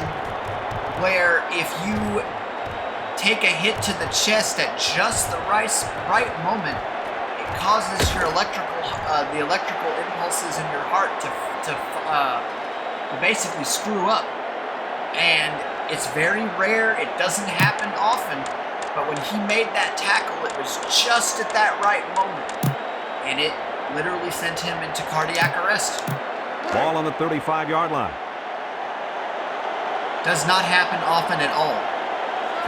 where if you take a hit to the chest at just the right moment, it causes your the electrical impulses in your heart to basically screw up. And it's very rare. It doesn't happen often. But when he made that tackle, it was just at that right moment, and it literally sent him into cardiac arrest. Ball on the 35-yard line. Does not happen often at all.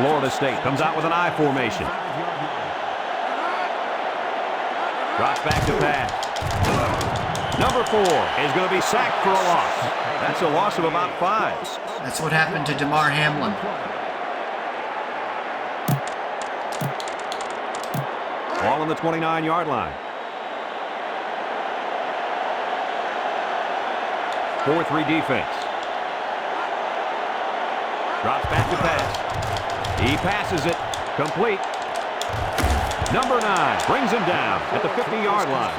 Florida State comes out with an I formation. Drops back to pass. Number 4 is going to be sacked for a loss. That's a loss of about 5. That's what happened to DeMar Hamlin. Ball on the 29-yard line. 4-3 defense. Drops back to pass. He passes it. Complete. Number 9 brings him down at the 50-yard line.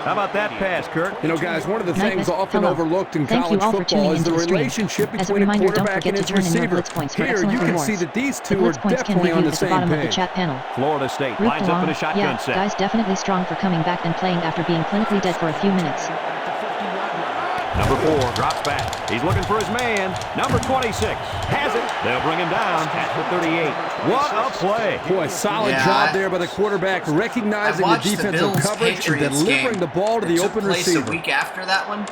How about that pass, Kurt? You know, guys, one of the Night things Miss. often Hello. overlooked in Thank you college all for football tuning is the into the stream. relationship As a between a reminder, don't quarterback forget and to his turn in your receiver. blitz points for Here, excellent you can rewards. see that these The two are blitz points can be definitely on viewed the at the same bottom of the page. chat panel. Florida State Root lines up in a shotgun yeah, set. guys definitely strong for coming back and playing after being clinically dead for a few minutes. Number 4 drops back. He's looking for his man. Number 26 has it. They'll bring him down at the 38. What a play. Boy, solid Yeah, job there by the quarterback, recognizing the watched the defensive Bills coverage and Patriots delivering game the ball to that the took open place receiver. a week after that one.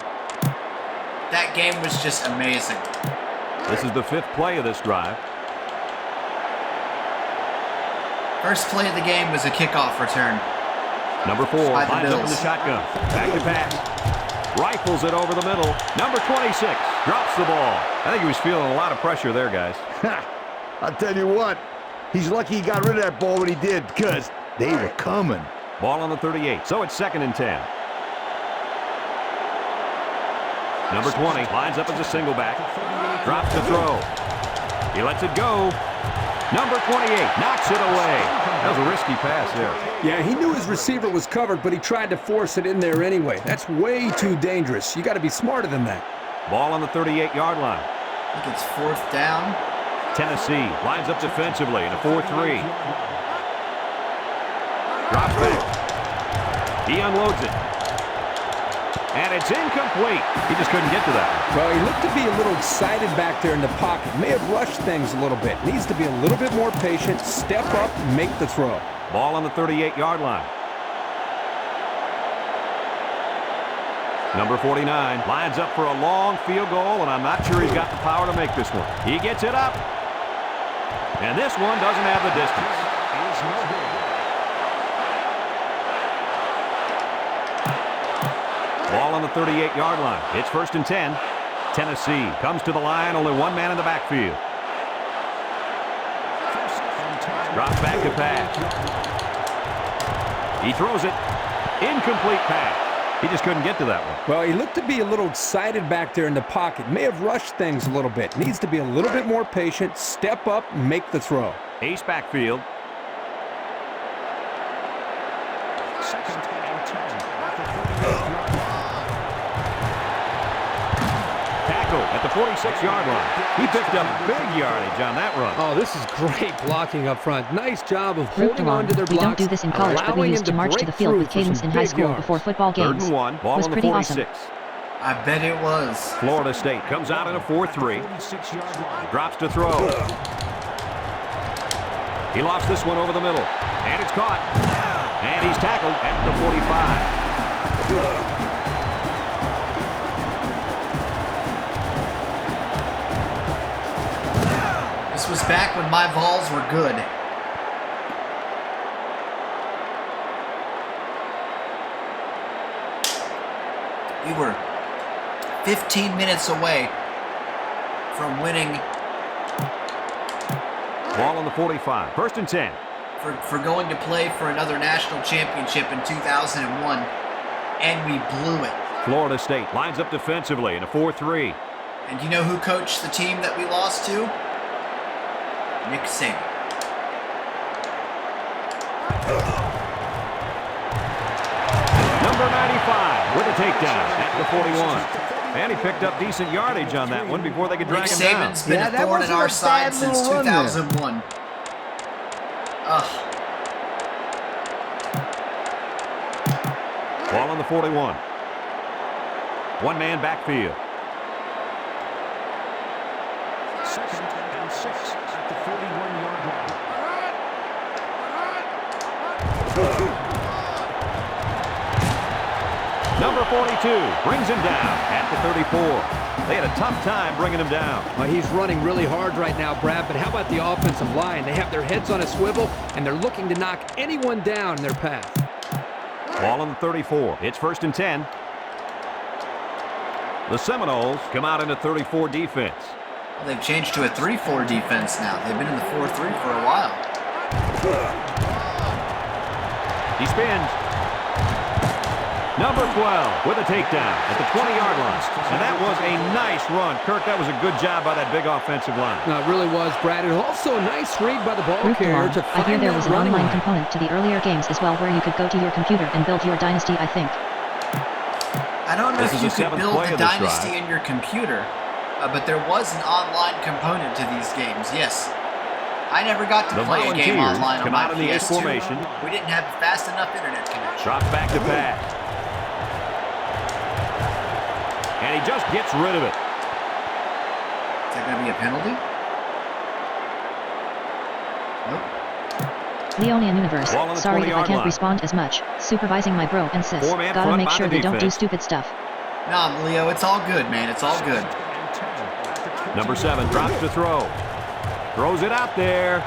That game was just amazing. This is the 5th play of this drive. First play of the game was a kickoff return. Number 4 By the lines up in the Bills. shotgun. Back to pass. Rifles it over the middle. Number 26 drops the ball. I think he was feeling a lot of pressure there, guys. I'll tell you what, he's lucky he got rid of that ball when he did, because they were coming. Ball on the 38, so it's 2nd and 10. Number 20 lines up as a single back. Drops the throw. He lets it go. Number 28 knocks it away. That was a risky pass there. Yeah, he knew his receiver was covered, but he tried to force it in there anyway. That's way too dangerous. You got to be smarter than that. Ball on the 38-yard line. I think it's 4th down. Tennessee lines up defensively in a 4-3. Drops back. He unloads it. And it's incomplete. He just couldn't get to that one. Well, he looked to be a little excited back there in the pocket. May have rushed things a little bit. Needs to be a little bit more patient, step up, make the throw. Ball on the 38-yard line. Number 49 lines up for a long field goal, and I'm not sure he's got the power to make this one. He gets it up. And this one doesn't have the distance. Ball on the 38-yard line. It's 1st and 10. Tennessee comes to the line, only one man in the backfield. Drops back to pass. He throws it. Incomplete pass. He just couldn't get to that one. Well, he looked to be a little excited back there in the pocket. May have rushed things a little bit. Needs to be a little bit more patient, step up, make the throw. Ace backfield. 2nd and 10. Tackle at the 46-yard line. He picked up big yardage on that run. Oh, this is great blocking up front. Nice job of Root holding on to their We blocks. don't do this in college, but we allowing used to him march to break the field through with for cadence some in high big school yards. before football 3rd games. and 1. Ball Was on the pretty 46. awesome. I bet it was. Florida State comes out in a 4-3. 46-yard line. Drops to throw. He lost this one over the middle. And it's caught. And he's tackled at the 45. This was back when my Vols were good. We were 15 minutes away from winning Ball on the 45. 1st and 10. for going to play for another national championship in 2001, and we blew it. Florida State lines up defensively in a 4-3. And you know who coached the team that we lost to? Nick Saban. Number 95 with a takedown at the 41. And he picked up decent yardage on that one before they could Nick drag him down. Saban's been a thorn in our side since 2001. Ugh. Ball on the 41. One-man backfield. 2nd and 6 at the 41-yard line. Number 42 brings him down at the 34. They had a tough time bringing him down. Well, he's running really hard right now, Brad, but how about the offensive line? They have their heads on a swivel, and they're looking to knock anyone down in their path. Ball on the 34. It's 1st and 10. The Seminoles come out in a 34 defense. Well, they've changed to a 3-4 defense now. They've been in the 4-3 for a while. He spins. Number 12 with a takedown at the 20-yard line. And that was a nice run. Kirk, that was a good job by that big offensive line. No, it really was, Brad. And also a nice read by the ball Root carrier along. to I hear find there that was an running online line. component to the earlier games as well where you could go to your computer and build your dynasty, I think. I don't know This if is you the could 7th build play the of this dynasty drive. in your computer, but there was an online component to these games, yes. I never got to The play a game Volunteers online on come my out in the PS2. A formation. We didn't have fast enough internet connection. Drops back to pass. And he just gets rid of it. Is that going to be a penalty? Nope. Leonian Universe. Ball on the Sorry if I 20-yard can't line. respond as much. Supervising my bro and sis. Four-man Gotta front make by sure the they don't do defense. stupid stuff. Nah, Leo, it's all good, man. It's all good. Number 7 drops to throw. Throws it out there.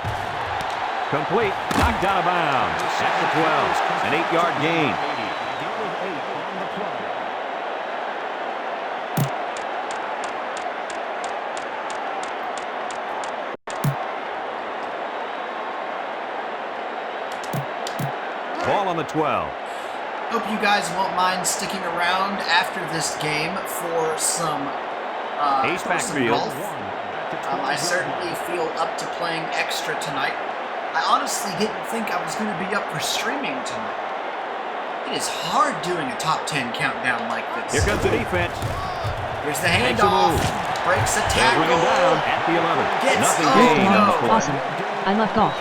Complete. Knocked out of bounds. At the 12. An 8-yard gain. Ball on the 12. Hope you guys won't mind sticking around after this game for some, Ace for some backfield. golf. I certainly feel up to playing extra tonight. I honestly didn't think I was going to be up for streaming tonight. It is hard doing a top 10 countdown like this. Here comes the defense. Here's the Makes a handoff. move. Breaks a They'll bring him down tackle. at the 11. Gets- Nothing oh, gained on no. the play. Awesome. I love golf.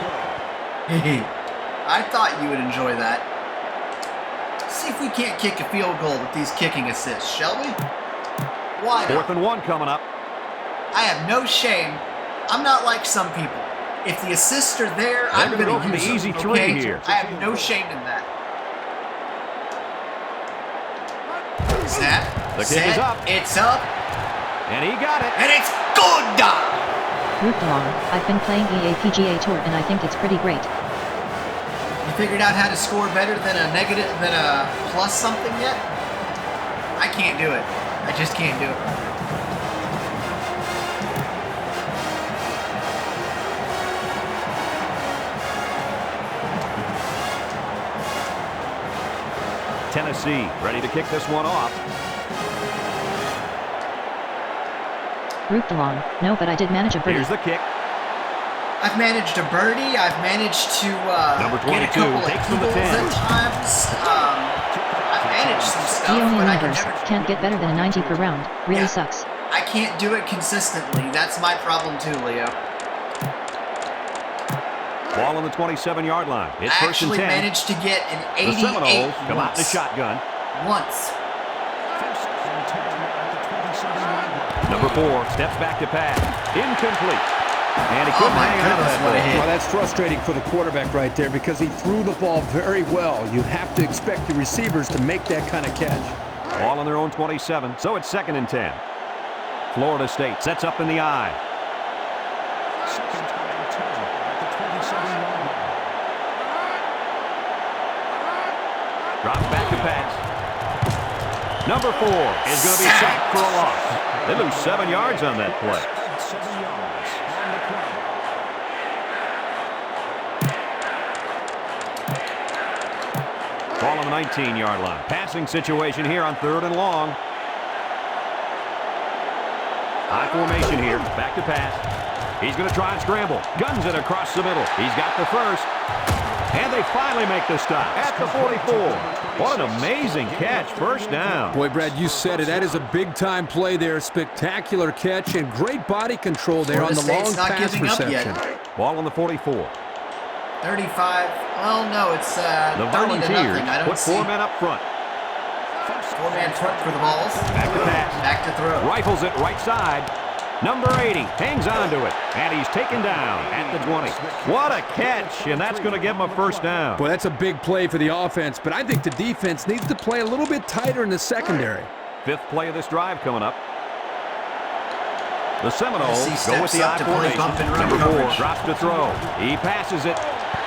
I thought you would enjoy that. See if we can't kick a field goal with these kicking assists, shall we? Why not? 4th and 1 coming up. I have no shame. I'm not like some people. If the assists are there, I'm gonna going go for to the use easy them, three okay? here. I have no shame in that. Snap. The kick Set, is up. It's up. And he got it. And it's good. Root along. I've been playing EA PGA Tour and I think it's pretty great. You figured out how to score better than a plus something yet? I can't do it. I just can't do it. Tennessee ready to kick this one off. Root along. No, but I did manage a birdie. Here's the kick. I've managed a birdie. I've managed to Number get a 22 couple of takes from the eagles 10. at times. I've managed some stuff, Leonian but I can Universe. never. Can't get better than a 90 per round. Really Yeah. sucks. I can't do it consistently. That's my problem too, Leo. Ball on the 27-yard line. It's I 1st and actually 10. managed to get an The 88 Seminoles come out in the once. shotgun. Once. Number 4 steps back to pass. Incomplete. And he Oh couldn't my hang on to goodness, that what a ball. hit. Well, that's frustrating for the quarterback right there because he threw the ball very well. You have to expect your receivers to make that kind of catch. Ball on their own 27, so it's 2nd and 10. Florida State sets up in the I. Drops back to pass. Number 4 is going to be sacked for a loss. They lose 7 yards on that play. Ball on the 19-yard line. Passing situation here on 3rd and long. High formation here. Back to pass. He's going to try and scramble. Guns it across the middle. He's got the first. And they finally make the stop at the 44. What an amazing catch. First down. Boy, Brad, you said it. That is a big-time play there. Spectacular catch and great body control there on Florida the long State's not pass giving up reception. yet. Ball on the 44. 35. Well, no, it's The 30 to Volunteers nothing. I don't put see 4 men up front. 4-man front for the balls. Back to pass. Back to throw. Rifles it right side. Number 80 hangs on to it, and he's taken down at the 20. What a catch, and that's going to give him a first down. Boy, that's a big play for the offense, but I think the defense needs to play a little bit tighter in the secondary. 5th play of this drive coming up. The Seminoles Tennessee go with the steps I up to play formation. bump and run Number 4 coverage. drops to throw. He passes it,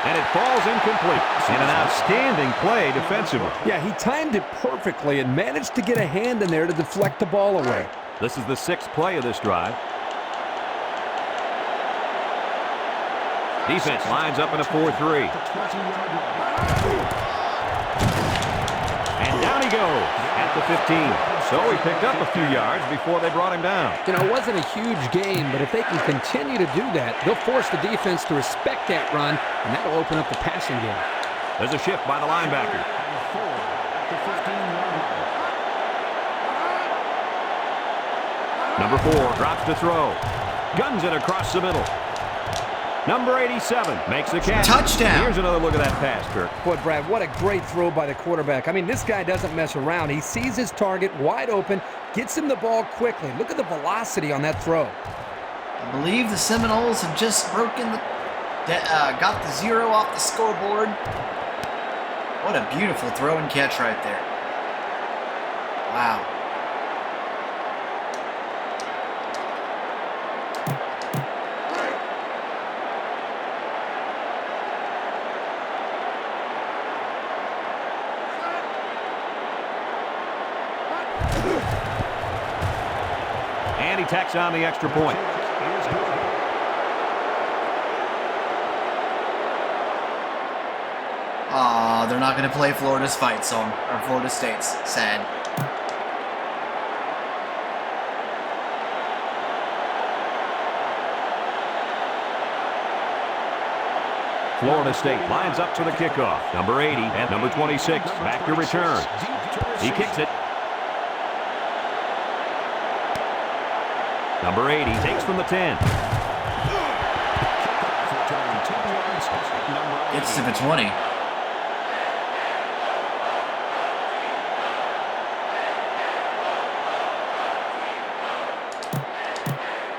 and it falls incomplete. And an outstanding play defensively. Yeah, he timed it perfectly and managed to get a hand in there to deflect the ball away. This is the 6th play of this drive. Defense lines up in a 4-3. goes at the 15. So he picked up a few yards before they brought him down. You know, it wasn't a huge gain, but if they can continue to do that, they'll force the defense to respect that run, and that'll open up the passing game. There's a shift by the linebacker. Number 4 drops to throw. Guns it across the middle. Number 87 makes the catch. Touchdown. Here's another look at that pass, Kirk. Boy, Brad, what a great throw by the quarterback. I mean, this guy doesn't mess around. He sees his target wide open, gets him the ball quickly. Look at the velocity on that throw. I believe the Seminoles have just broken got the 0 off the scoreboard. What a beautiful throw and catch right there. Wow. And he tacks on the extra point. Aw, they're not going to play Florida's fight song, or Florida State's. Sad. Florida State lines up to the kickoff. Number 80 and number 26 back to return. He kicks it. Number 80 takes from the 10. Gets to the 20.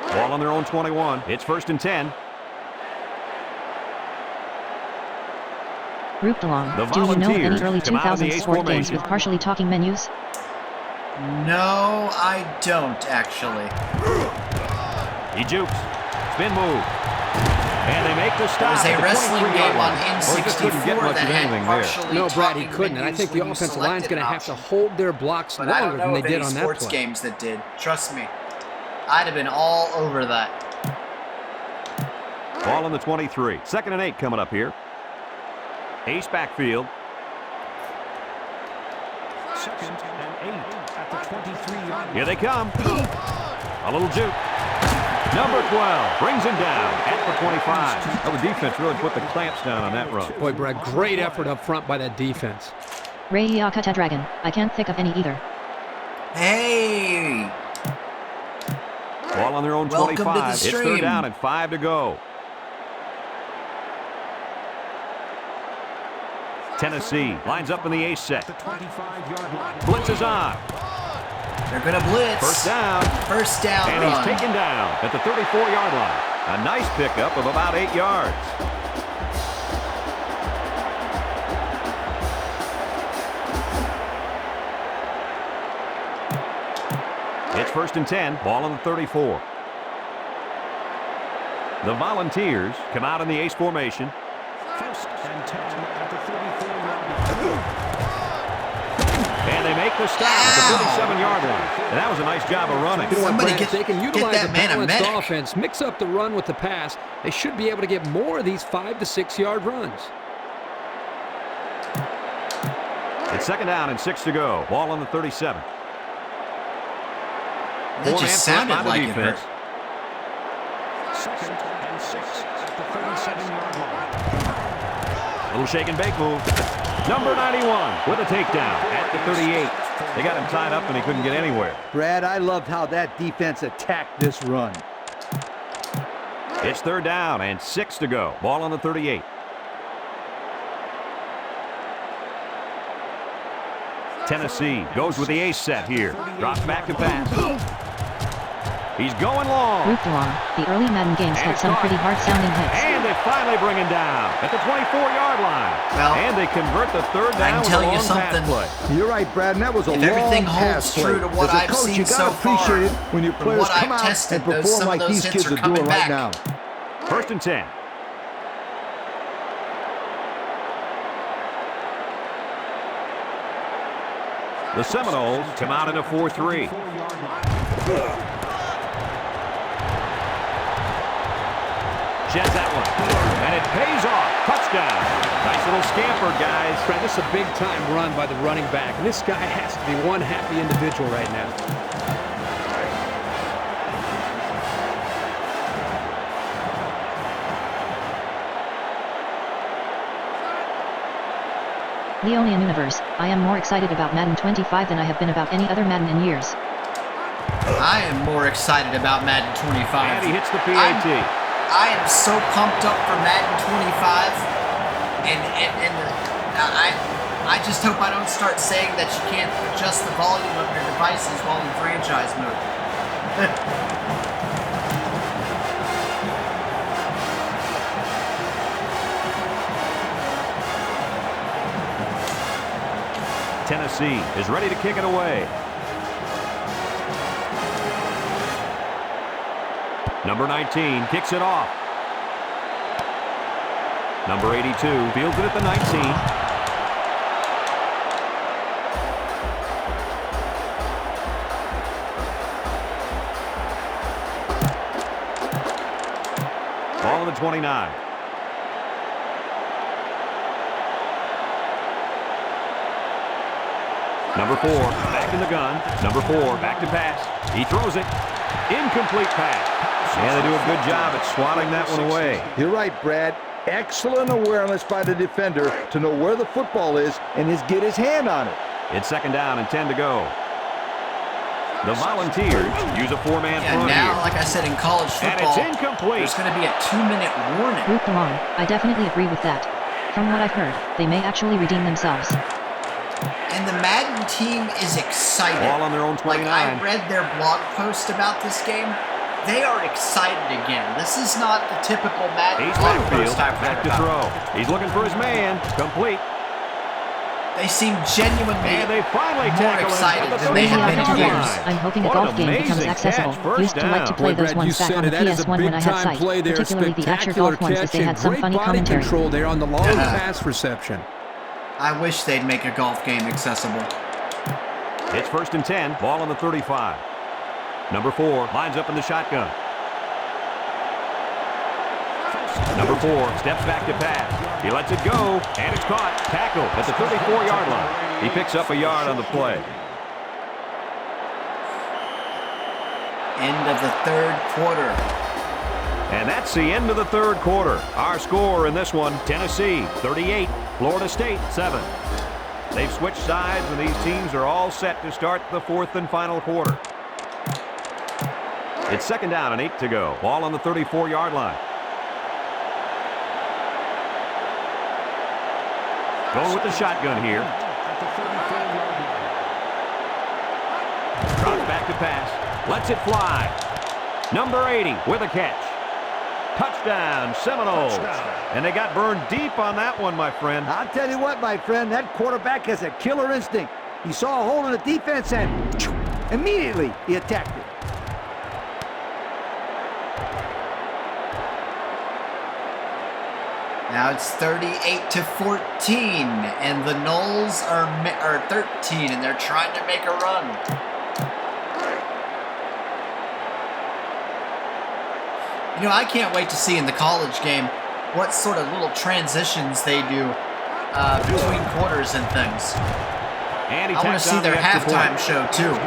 Ball on their own 21. It's 1st and 10. Grouped along. The Do you know of any Volunteers early come out in the 2000s ace sport games formation. with partially talking menus? No, I don't, actually. He jukes. Spin move. And they make the stop. There was at a the wrestling 23-yard game on line. Or he just couldn't get N64 much that of had anything there. partially No, Brad, he talking couldn't, and I menus think the when you offensive line's selected going to an have to option. hold their blocks But I longer don't know than they of did any on that sports play. games that did. Trust me. I'd have been all over that. Ball on the 23. 2nd and 8 coming up here. Ace backfield. 2nd and 8 at the 23-yard line. Here they come. A little juke. Number 12 brings him down at the 25. Well, the defense really put the clamps down on that run. Boy, Brad, great effort up front by that defense. Ray Yakata Dragon. I can't think of any either. Hey! Ball on their own Welcome to the 25. It's 3rd stream. down and 5 to go. Tennessee lines up in the ace set. The 25-yard line. Blitz is on. They're going to blitz. 1st down. First down And run. he's taken down at the 34-yard line. A nice pickup of about 8 yards. It's 1st and 10. Ball on the 34. The Volunteers come out in the ace formation. 1st and 10 at the 34-yard line. And they make the stop at the 37-yard line. And that was a nice job of running. You know what, Somebody Brad, if they can utilize that a man a balanced medic. offense, mix up the run with the pass, they should be able to get more of these 5 to 6 yard runs. It's 2nd down and 6 to go. Ball on the 37. That Four-man just front sounded by the like it defense. hurt. 2nd and 6 at the 37-yard line. Little shake and bake move. Number 91 with a takedown at the 38. They got him tied up and he couldn't get anywhere. Brad, I loved how that defense attacked this run. It's 3rd down and 6 to go. Ball on the 38. Tennessee goes with the ace set here. Drops back to pass. He's going long. Grouped along. The early Madden games had some pretty hard-sounding hits. And they finally bring him down at the 24-yard line. Well, and they convert the 3rd I down can with tell a you long pass something. play. You're right, Brad, and that was a If long everything pass holds true to play. what As a I've coach, seen you so gotta appreciate it far, when your from players what I've come out tested, and those- perform some of like those these hits kids are are doing coming right back. now. 1st and 10. The Seminoles come out in a 4-3. Sheds that one. And it pays off. Touchdown. Nice Nice little scamper, guys. Fred, this is a big-time run by the running back, and this guy has to be one happy individual right now. Leonian Universe, I am more excited about Madden 25 than I have been about any other Madden in years. I am more excited about Madden 25. And he hits the PAT. I am so pumped up for Madden 25, I just hope I don't start saying that you can't adjust the volume of your devices while in franchise mode. Tennessee is ready to kick it away. Number 19 kicks it off. Number 82 fields it at the 19. Ball on the 29. Number 4, back in the gun. Number 4, back to pass. He throws it. Incomplete pass. And they do a good job at swatting that one away. You're right, Brad. Excellent awareness by the defender to know where the football is and get his hand on it. It's 2nd down and 10 to go. The Volunteers use a 4-man front now, here. like I said, in college football, And it's incomplete. there's going to be a 2-minute warning. Root them on, I definitely agree with that. From what I've heard, they may actually redeem themselves. And the Madden team is excited. Ball on their own 29. Like, I read their blog post about this game. They are excited again. This is not the typical Madden He's blog backfield, post I've read back to about. throw. He's looking for his man. Complete. They seem genuinely And they finally more tackle him excited at the than they have been in 35-yard years. line. I'm hoping a What an golf game becomes amazing accessible. catch. First Used to like to down. play Boy, those Brad, ones you back said on it. the That is a PS1 when I had big-time sight, play there. particularly the Archer Spectacular golf ones as catch they and had some great funny body commentary. control there on the long pass reception. I wish they'd make a golf game accessible. It's 1st and 10. Ball on the 35. Number 4 lines up in the shotgun. Number 4 steps back to pass. He lets it go, and it's caught. Tackle at the 34-yard line. He picks up a yard on the play. End of the 3rd quarter. And that's the end of the 3rd quarter. Our score in this one, Tennessee 38, Florida State 7. They've switched sides, and these teams are all set to start the 4th and final quarter. It's 2nd down and 8 to go. Ball on the 34-yard line. Going with the shotgun here. Drops back to pass. Lets it fly. Number 80 with a catch. Touchdown, Seminoles. And they got burned deep on that one, my friend. I'll tell you what, my friend, that quarterback has a killer instinct. He saw a hole in the defense and immediately he attacked it. Now it's 38-14, and the Noles are 13, and they're trying to make a run. You know, I can't wait to see in the college game what sort of little transitions they do between quarters and things. And he I want to tacks see on the their extra halftime point. show, too.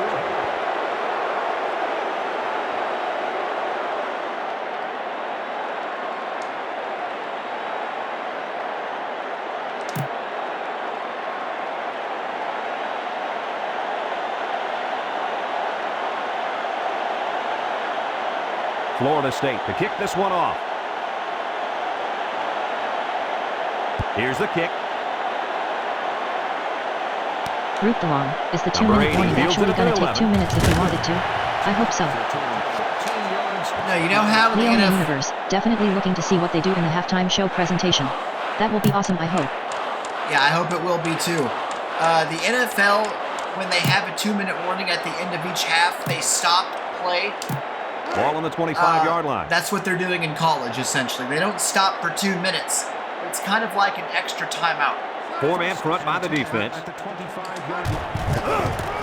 Florida State to kick this one off. Here's the kick. Root the long. Is the Number 2-minute 80 warning fields actually it at going the to take 11. 2 minutes if we wanted to? I hope so. No, you know how the Leonian NFL... Universe, definitely looking to see what they do in the halftime show presentation. That will be awesome, I hope. Yeah, I hope it will be, too. The NFL, when they have a 2-minute warning at the end of each half, they stop play. Ball on the 25-yard line. That's what they're doing in college, essentially. They don't stop for 2 minutes. It's kind of like an extra timeout. 4-man front by the defense. At the 25-yard line.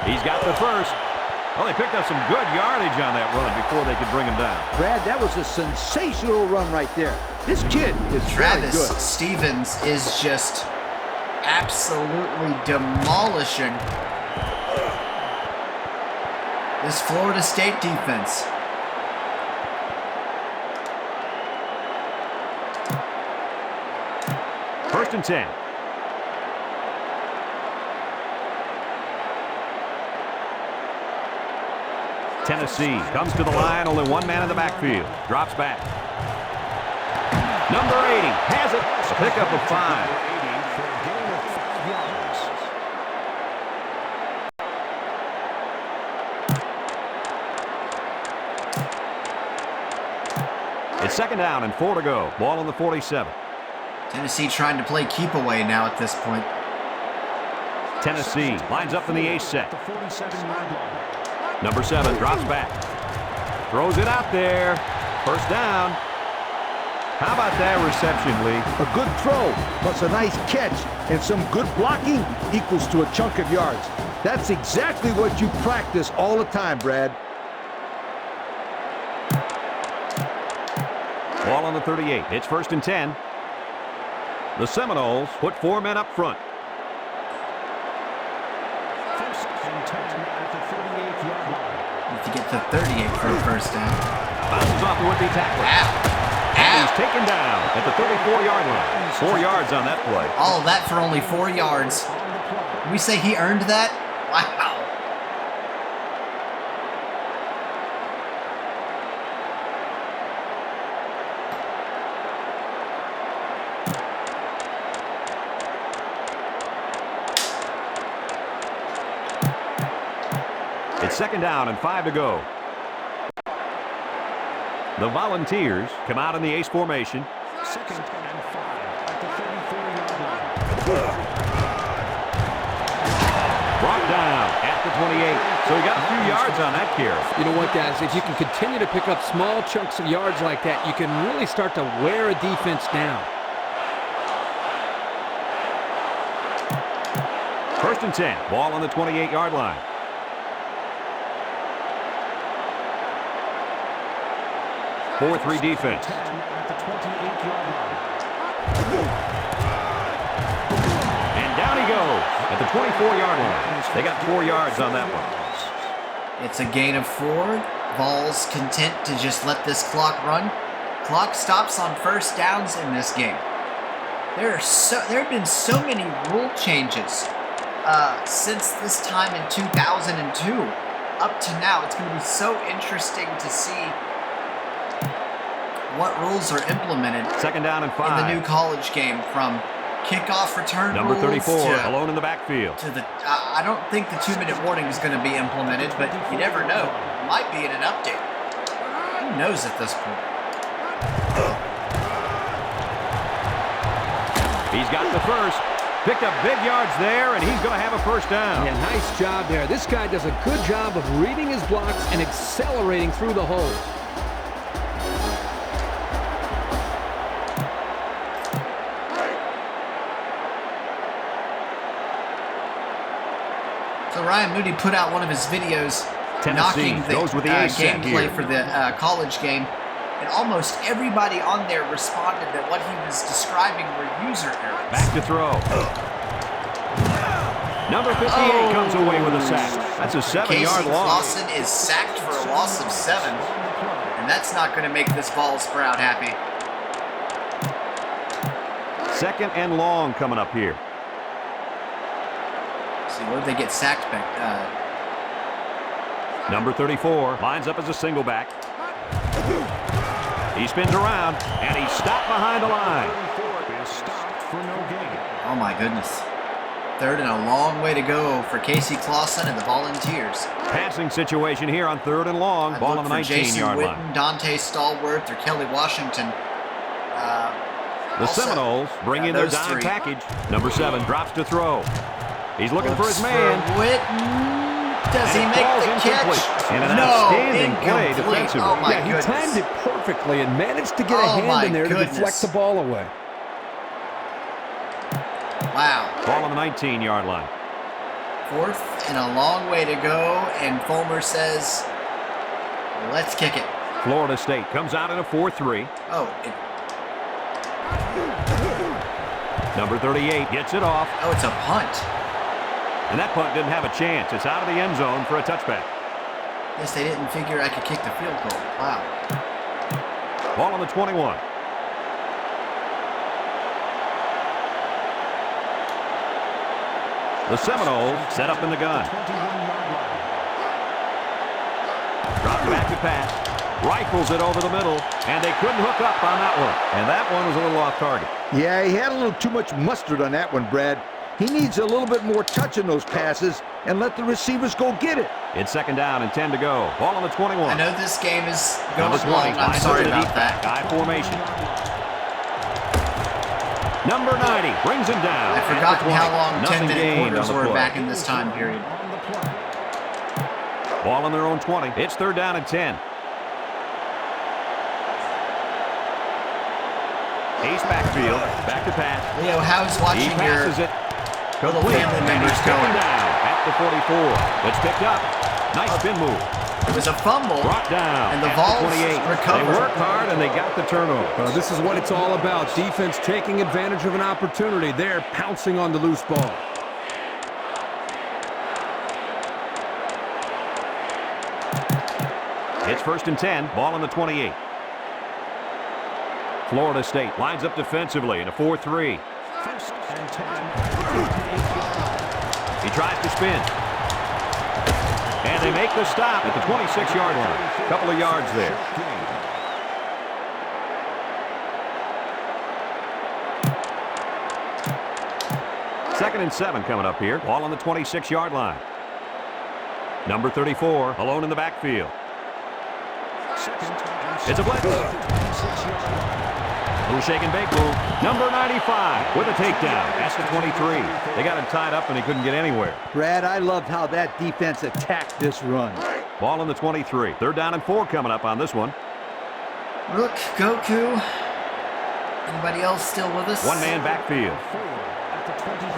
He's got the first. Well, they picked up some good yardage on that run before they could bring him down. Brad, that was a sensational run right there. This kid is very Travis good. Stevens is just absolutely demolishing this Florida State defense. First and 10. Tennessee comes to the line, only one man in the backfield. Drops back. Number 80 has it. A pickup of 5. It's second down and 4 to go. Ball on the 47. Tennessee trying to play keep away now at this point. Tennessee lines up in the ace set. Number 7 drops back. Throws it out there. First down. How about that reception, Lee? A good throw, plus a nice catch, and some good blocking equals to a chunk of yards. That's exactly what you practice all the time, Brad. Ball on the 38. It's first and 10. The Seminoles put 4 men up front. First and 10 at the 38-yard line. Need to get to 38 for a first down. Bounces off the would-be tackler. Ow. And he's Ow. taken down at the 34-yard line. 4 yards on that play. All of that for only 4 yards. We say he earned that? Wow. It's second down and 5 to go. The Volunteers come out in the ace formation. Second and 5 at the 34-yard line. Brought down at the 28. So he got a few yards on that carry. You know what, guys? If you can continue to pick up small chunks of yards like that, you can really start to wear a defense down. First and 10. Ball on the 28-yard line. Four 3 defense. 10 at the 28-yard line. And down he goes at the 24-yard line. They got 4 yards on that one. It's a gain of 4. Vols content to just let this clock run. Clock stops on first downs in this game. There have been so many rule changes since this time in 2002 up to now. It's going to be so interesting to see what rules are implemented Second down and 5. in the new college game, from kickoff return Number rules 34 to alone in the backfield. the. I don't think the 2-minute warning is going to be implemented, but you never know. It might be in an update. Who knows at this point? He's got the first. Picked up big yards there, and he's going to have a first down. Yeah, nice job there. This guy does a good job of reading his blocks and accelerating through the holes. So Ryan Moody put out one of his videos Tennessee knocking the goes with the ace set gameplay here. for the college game, and almost everybody on there responded that what he was describing were user errors. Back to throw. Number 58 comes away with a sack. That's a 7-yard Casey loss. Clausen is sacked for a loss of 7, and that's not going to make this Vols crowd happy. Second and long coming up here. See, where did they get sacked back? Number 34 lines up as a single back. He spins around, and he's stopped behind the line. 34 is stopped for no gain. Oh my goodness. Third and a long way to go for Casey Clausen and the Volunteers. Passing situation here on third and long. I'd Ball look on the for Jason 19-yard Witten, line. Dante Stallworth, or Kelly Washington. The Also, Seminoles bring in their those dime 3. package. Number 7 drops to throw. He's looking for Looks his man. for Witten. Does he And it make falls the incomplete. catch? And an No, outstanding play incomplete. defensively. Oh my Yeah, he goodness. timed it perfectly and managed to get a Oh, hand my in there to goodness. deflect the ball away. Wow. Ball on the 19-yard line. 4th and a long way to go, and Fulmer says, let's kick it. Florida State comes out in a 4-3. Oh, Number 38 gets it off. oh, it's a punt. And that punt didn't have a chance. It's out of the end zone for a touchback. Guess they didn't figure I could kick the field goal. Wow. Ball on the 21. The Seminoles set up in the gun. Dropped back to pass. Rifles it over the middle. And they couldn't hook up on that one. And that one was a little off target. Yeah, he had a little too much mustard on that one, Brad. He needs a little bit more touch in those passes and let the receivers go get it. It's 2nd down and 10 to go. Ball on the 21. I know this game is Number going 20 long. I'm lines sorry up to the about deep that. back. I formation. Number 90 brings him down. I've forgotten how long Nothing 10-minute gained quarters on the were play. back in this time period. Ball on their own 20. It's 3rd down and 10. Ace backfield. Back to pass. Leo, how's He watching your passes it. little Complete. family And members he's taken going? down at the 44. It's picked up. Nice spin move. It was a fumble. Brought down And the at Vols 28. recovered. They worked hard and they got the turnover. This is what it's all about. Defense taking advantage of an opportunity. They're pouncing on the loose ball. It's 1st and 10. Ball on the 28. Florida State lines up defensively in a 4-3. 1st and 10. He tries to spin. And they make the stop at the 26-yard line. A couple of yards there. Second and 7 coming up here. Ball on the 26-yard line. Number 34 alone in the backfield. It's a blitz. Little shake and bake move. Number 95 with a takedown. That's the 23. They got him tied up and he couldn't get anywhere. Brad, I loved how that defense attacked this run. Ball on the 23. 3rd down and 4 coming up on this one. Rook, Goku. Anybody else still with us? One-man backfield.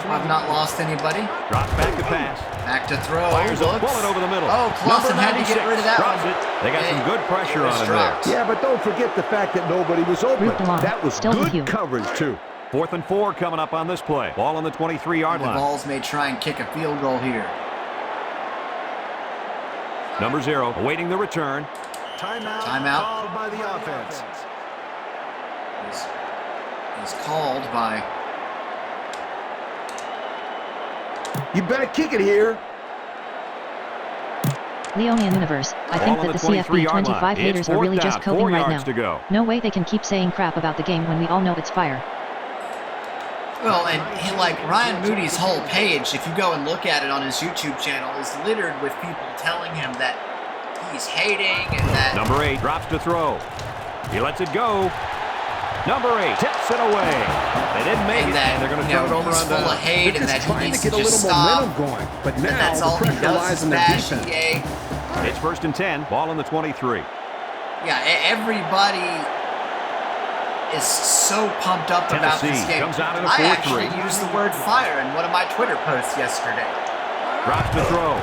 I've not lost anybody. Drops back to pass. Back to throw. Fires a Looks. bullet over the middle. Oh, Clausen Number had to get 96 rid of that drops one. it. They got some good pressure on him dropped. there. Yeah, but don't forget the fact that nobody was open. Root along. That was Still with you. good coverage, too. 4th and 4 coming up on this play. Ball on the 23-yard The line. Vols may try and kick a field goal here. Number 0 awaiting the return. Timeout. Timeout. Called by the offense. Is called by. You better kick it here. Leonian Universe, I Ball think on that the the 23-yard line. 25 It's haters are really 4th just down, coping 4 right yards now. to go. No way they can keep saying crap about the game when we all know it's fire. Well, and like Ryan Moody's whole page, if you go and look at it on his YouTube channel, is littered with people telling him that he's hating and that. Number 8 drops to throw. He lets it go. Number 8 tips it away. They didn't make And it. that, They're going to you know, turn it over he's on full down. of hate and They're that just he trying needs to to get a just little stop. momentum going. But And now that's the all he pressure does lies is in their bash defense. EA. It's 1st and 10. Ball on the 23. Yeah, everybody is so pumped up about this Tennessee game. comes out in a I 4-3. actually used the word fire in one of my Twitter posts yesterday. Drops to throw.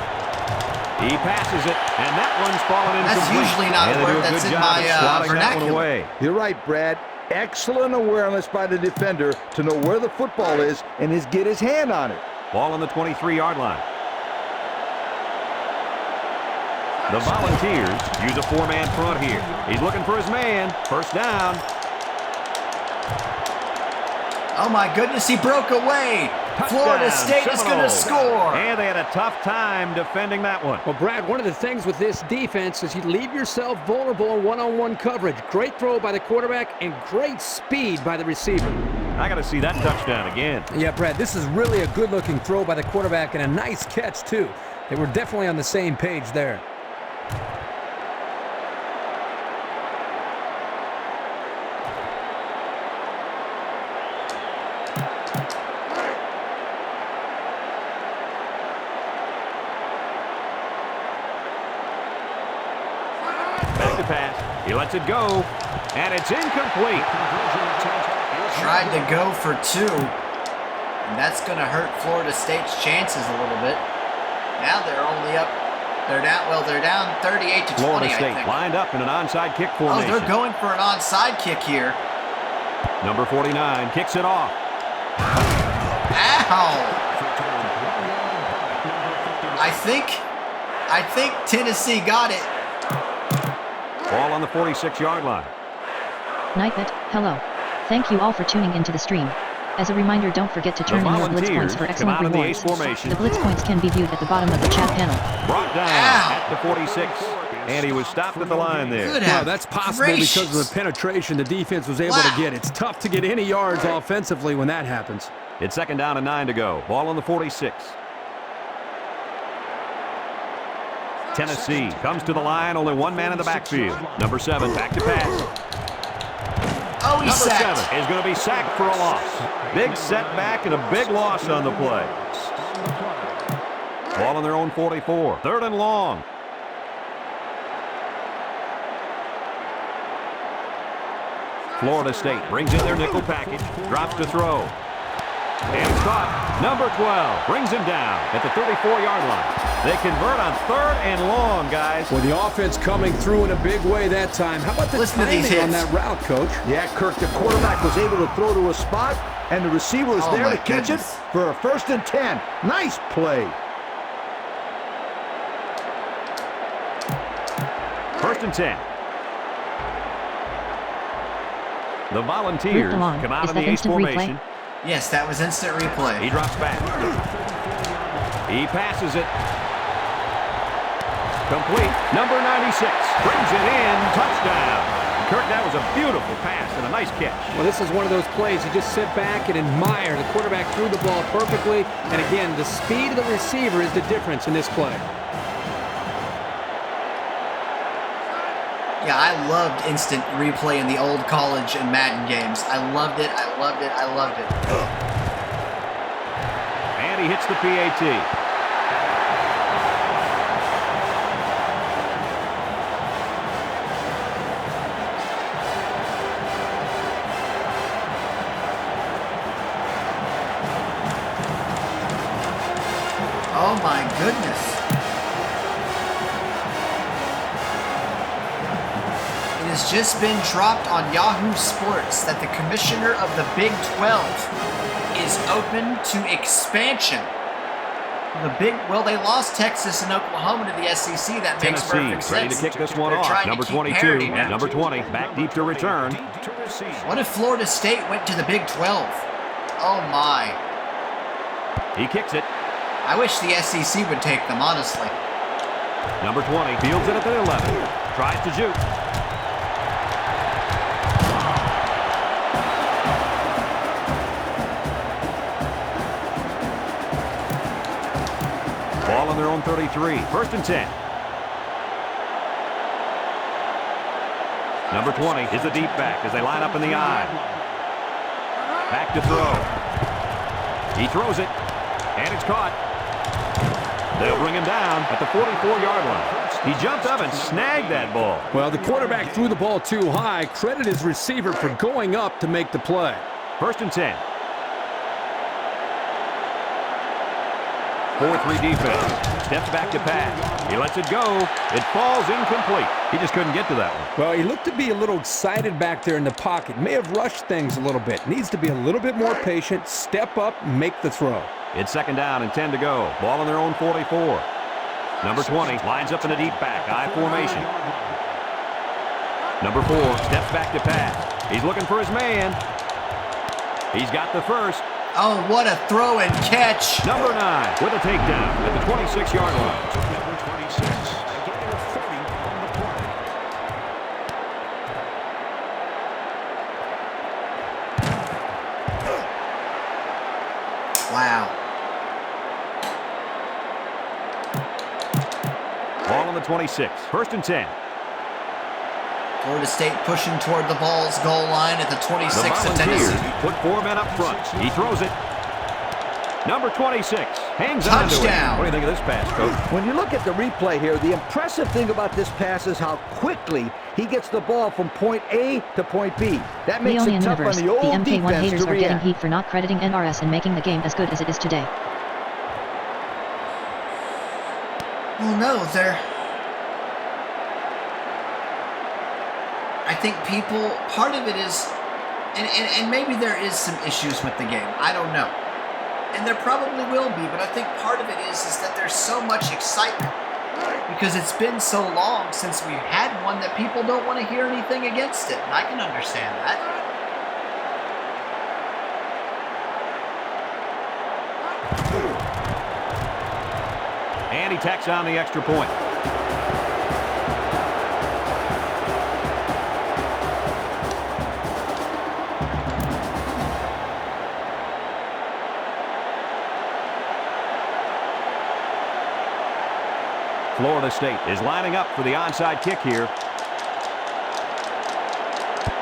He passes it, and that one's fallen incomplete. That's usually not a And they word do that's good in job my, of swatting that one vernacular. away. You're right, Brad. Excellent awareness by the defender to know where the football is and get his hand on it. Ball on the 23-yard line. The Volunteers use a 4-man front here. He's looking for his man. 1st down. Oh my goodness, he broke away. Florida Touchdown, State is going to Seminoles. score. And they had a tough time defending that one. Well, Brad, one of the things with this defense is you leave yourself vulnerable in one-on-one coverage. Great throw by the quarterback and great speed by the receiver. I got to see that touchdown again. Yeah, Brad, this is really a good-looking throw by the quarterback and a nice catch, too. They were definitely on the same page there. Back to pass. He lets it go, and it's incomplete. Tried to go for 2, and that's going to hurt Florida State's chances a little bit. Now they're only up. They're down. Well, they're down 38 to 20. Florida I State think. lined up in an onside kick Oh, formation. they're going for an onside kick here. Number 49 kicks it off. Ow! I think Tennessee got it. Ball on the 46-yard line. Nightbit, hello. Thank you all for tuning into the stream. As a reminder, don't forget to turn in your Blitz points for excellent come out in the rewards. ace formation. The Blitz points can be viewed at the bottom of the chat panel. Brought down Ow. at the 46. And he was stopped at the line there. Good Well, that's possible gracious. because of the penetration the defense was able to get. It's tough to get any yards offensively when that happens. It's 2nd down and 9 to go. Ball on the 46. Tennessee comes to the line. Only one man in the backfield. Number 7, back to pass. Oh, he's Number sacked. 7 is going to be sacked for a loss. Big setback and a big loss on the play. Ball on their own 44. 3rd and long. Florida State brings in their nickel package. Drops to throw. And it's caught. Number 12 brings him down at the 34-yard line. They convert on 3rd and long, guys. Well, the offense coming through in a big way that time. How about the Listen to these timing on hits. that route, Coach? Yeah, Kirk, the quarterback was able to throw to a spot, and the receiver was Oh, there my to catch goodness. it for a 1st and 10. Nice play. 1st and 10. The Volunteers Root along. come out Is in the that ace instant replay? formation. Yes, that was instant replay. He drops back. He passes it. Complete. Number 96 brings it in. Touchdown. Kirk, that was a beautiful pass and a nice catch. Well, this is one of those plays you just sit back and admire. The quarterback threw the ball perfectly. And again, the speed of the receiver is the difference in this play. Yeah, I loved instant replay in the old college and Madden games. I loved it. I loved it. I loved it. And he hits the PAT. Oh my goodness. It has just been dropped on Yahoo Sports that the commissioner of the Big 12 is open to expansion. They lost Texas and Oklahoma to the SEC. That makes perfect Tennessee ready sense. to kick this one They're off. trying Number to keep 22 parity and now. number 20 back deep to return. What if Florida State went to the Big 12? Oh my. He kicks it. I wish the SEC would take them, honestly. Number 20 fields it at the 11. Tries to juke. Ball on their own 33. 1st and 10. Number 20 is the deep back as they line up in the I. Back to throw. He throws it, and it's caught. They'll bring him down at the 44-yard line. He jumped up and snagged that ball. Well, the quarterback threw the ball too high. Credit his receiver for going up to make the play. 1st and 10. 4-3 defense. Steps back to pass. He lets it go. It falls incomplete. He just couldn't get to that one. Well, he looked to be a little excited back there in the pocket. May have rushed things a little bit. Needs to be a little bit more patient, step up, and make the throw. It's 2nd down and 10 to go. Ball on their own 44. Number 20 lines up in a deep back, I formation. Number 4 steps back to pass. He's looking for his man. He's got the first. Oh, what a throw and catch. Number 9 with a takedown at the 26-yard line. Number 26, a gain of 30 on the play. Wow. Ball on the 26. 1st and 10. Florida State pushing toward the ball's goal line at the 26 The of Volunteers Tennessee. put 4 men up front. He throws it. Number 26 hangs on to it. Touchdown. What do you think of this pass, Coach? When you look at the replay here, the impressive thing about this pass is how quickly he gets the ball from point A to point B. That makes Leone it tough on Universe, the the old MK1 defense haters to are getting react. heat for not crediting NRS and making the game as good as it is today. Well, no, I think people, part of it is, and maybe there is some issues with the game. I don't know. And there probably will be, but I think part of it is that there's so much excitement because it's been so long since we've had one that people don't want to hear anything against it. And I can understand that. And he tacks on the extra point. Florida State is lining up for the onside kick here.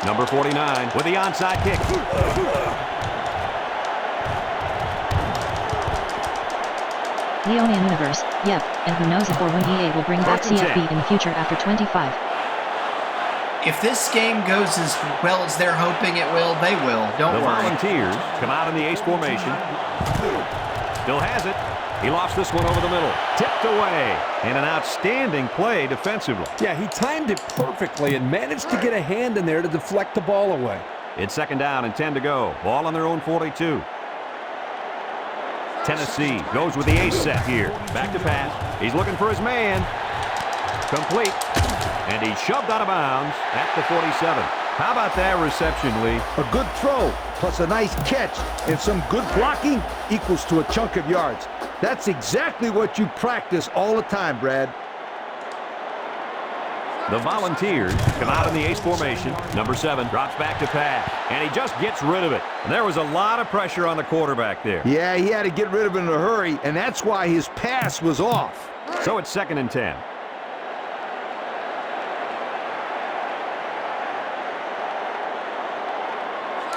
Number 49 with the onside kick. Leone Universe, yep, and who knows if or when EA will bring back CFB in the future after 25. If this game goes as well as they're hoping it will, they will. Don't worry. The Volunteers come out in the ace formation. Still has it. He lost this one over the middle. Tipped away. And an outstanding play defensively. Yeah, he timed it perfectly and managed to get a hand in there to deflect the ball away. It's second down and 10 to go. Ball on their own 42. Tennessee goes with the ace set here. Back to pass. He's looking for his man. Complete. And he's shoved out of bounds at the 47. How about that reception, Lee? A good throw, plus a nice catch, and some good blocking equals to a chunk of yards. That's exactly what you practice all the time, Brad. The Volunteers come out in the ace formation. Number 7 drops back to pass, and he just gets rid of it. And there was a lot of pressure on the quarterback there. Yeah, he had to get rid of it in a hurry, and that's why his pass was off. So it's second and 10.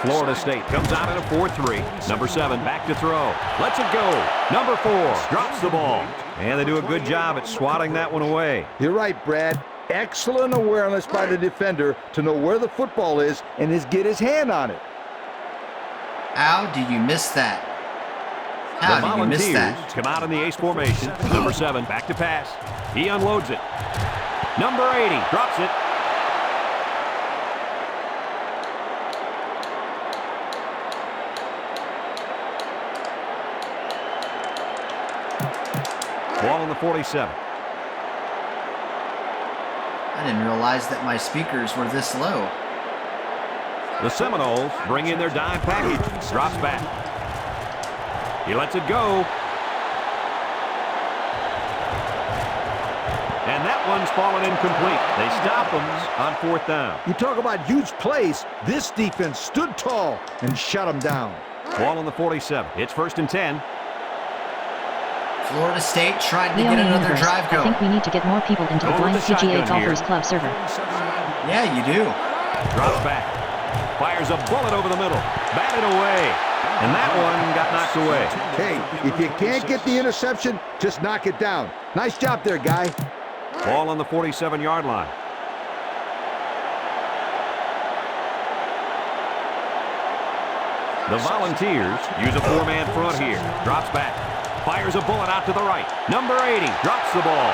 Florida State comes out in a 4-3. Number 7 back to throw. Lets it go. Number 4 drops the ball. And they do a good job at swatting that one away. You're right, Brad. Excellent awareness by the defender to know where the football is and get his hand on it. How do you miss that? How do you miss that? Volunteers come out in the ace formation. Number 7 back to pass. He unloads it. Number 80 drops it. Ball on the 47. I didn't realize that my speakers were this low. The Seminoles bring in their dime package. Drops back. He lets it go. And that one's fallen incomplete. They stop them on 4th down. You talk about huge plays. This defense stood tall and shut them down. Ball on the 47. It's 1st and 10. Florida State trying to Leone get another Universe, drive I going. think we need to get more people into the Going Blind with the PGA shotgun Golfers here. Club server. Yeah, you do. Drops back. Fires a bullet over the middle. Batted away. And that one got knocked away. Hey, if you can't get the interception, just knock it down. Nice job there, guy. Ball on the 47-yard line. The Volunteers use a 4-man front here. Drops back. Fires a bullet out to the right. Number 80 drops the ball.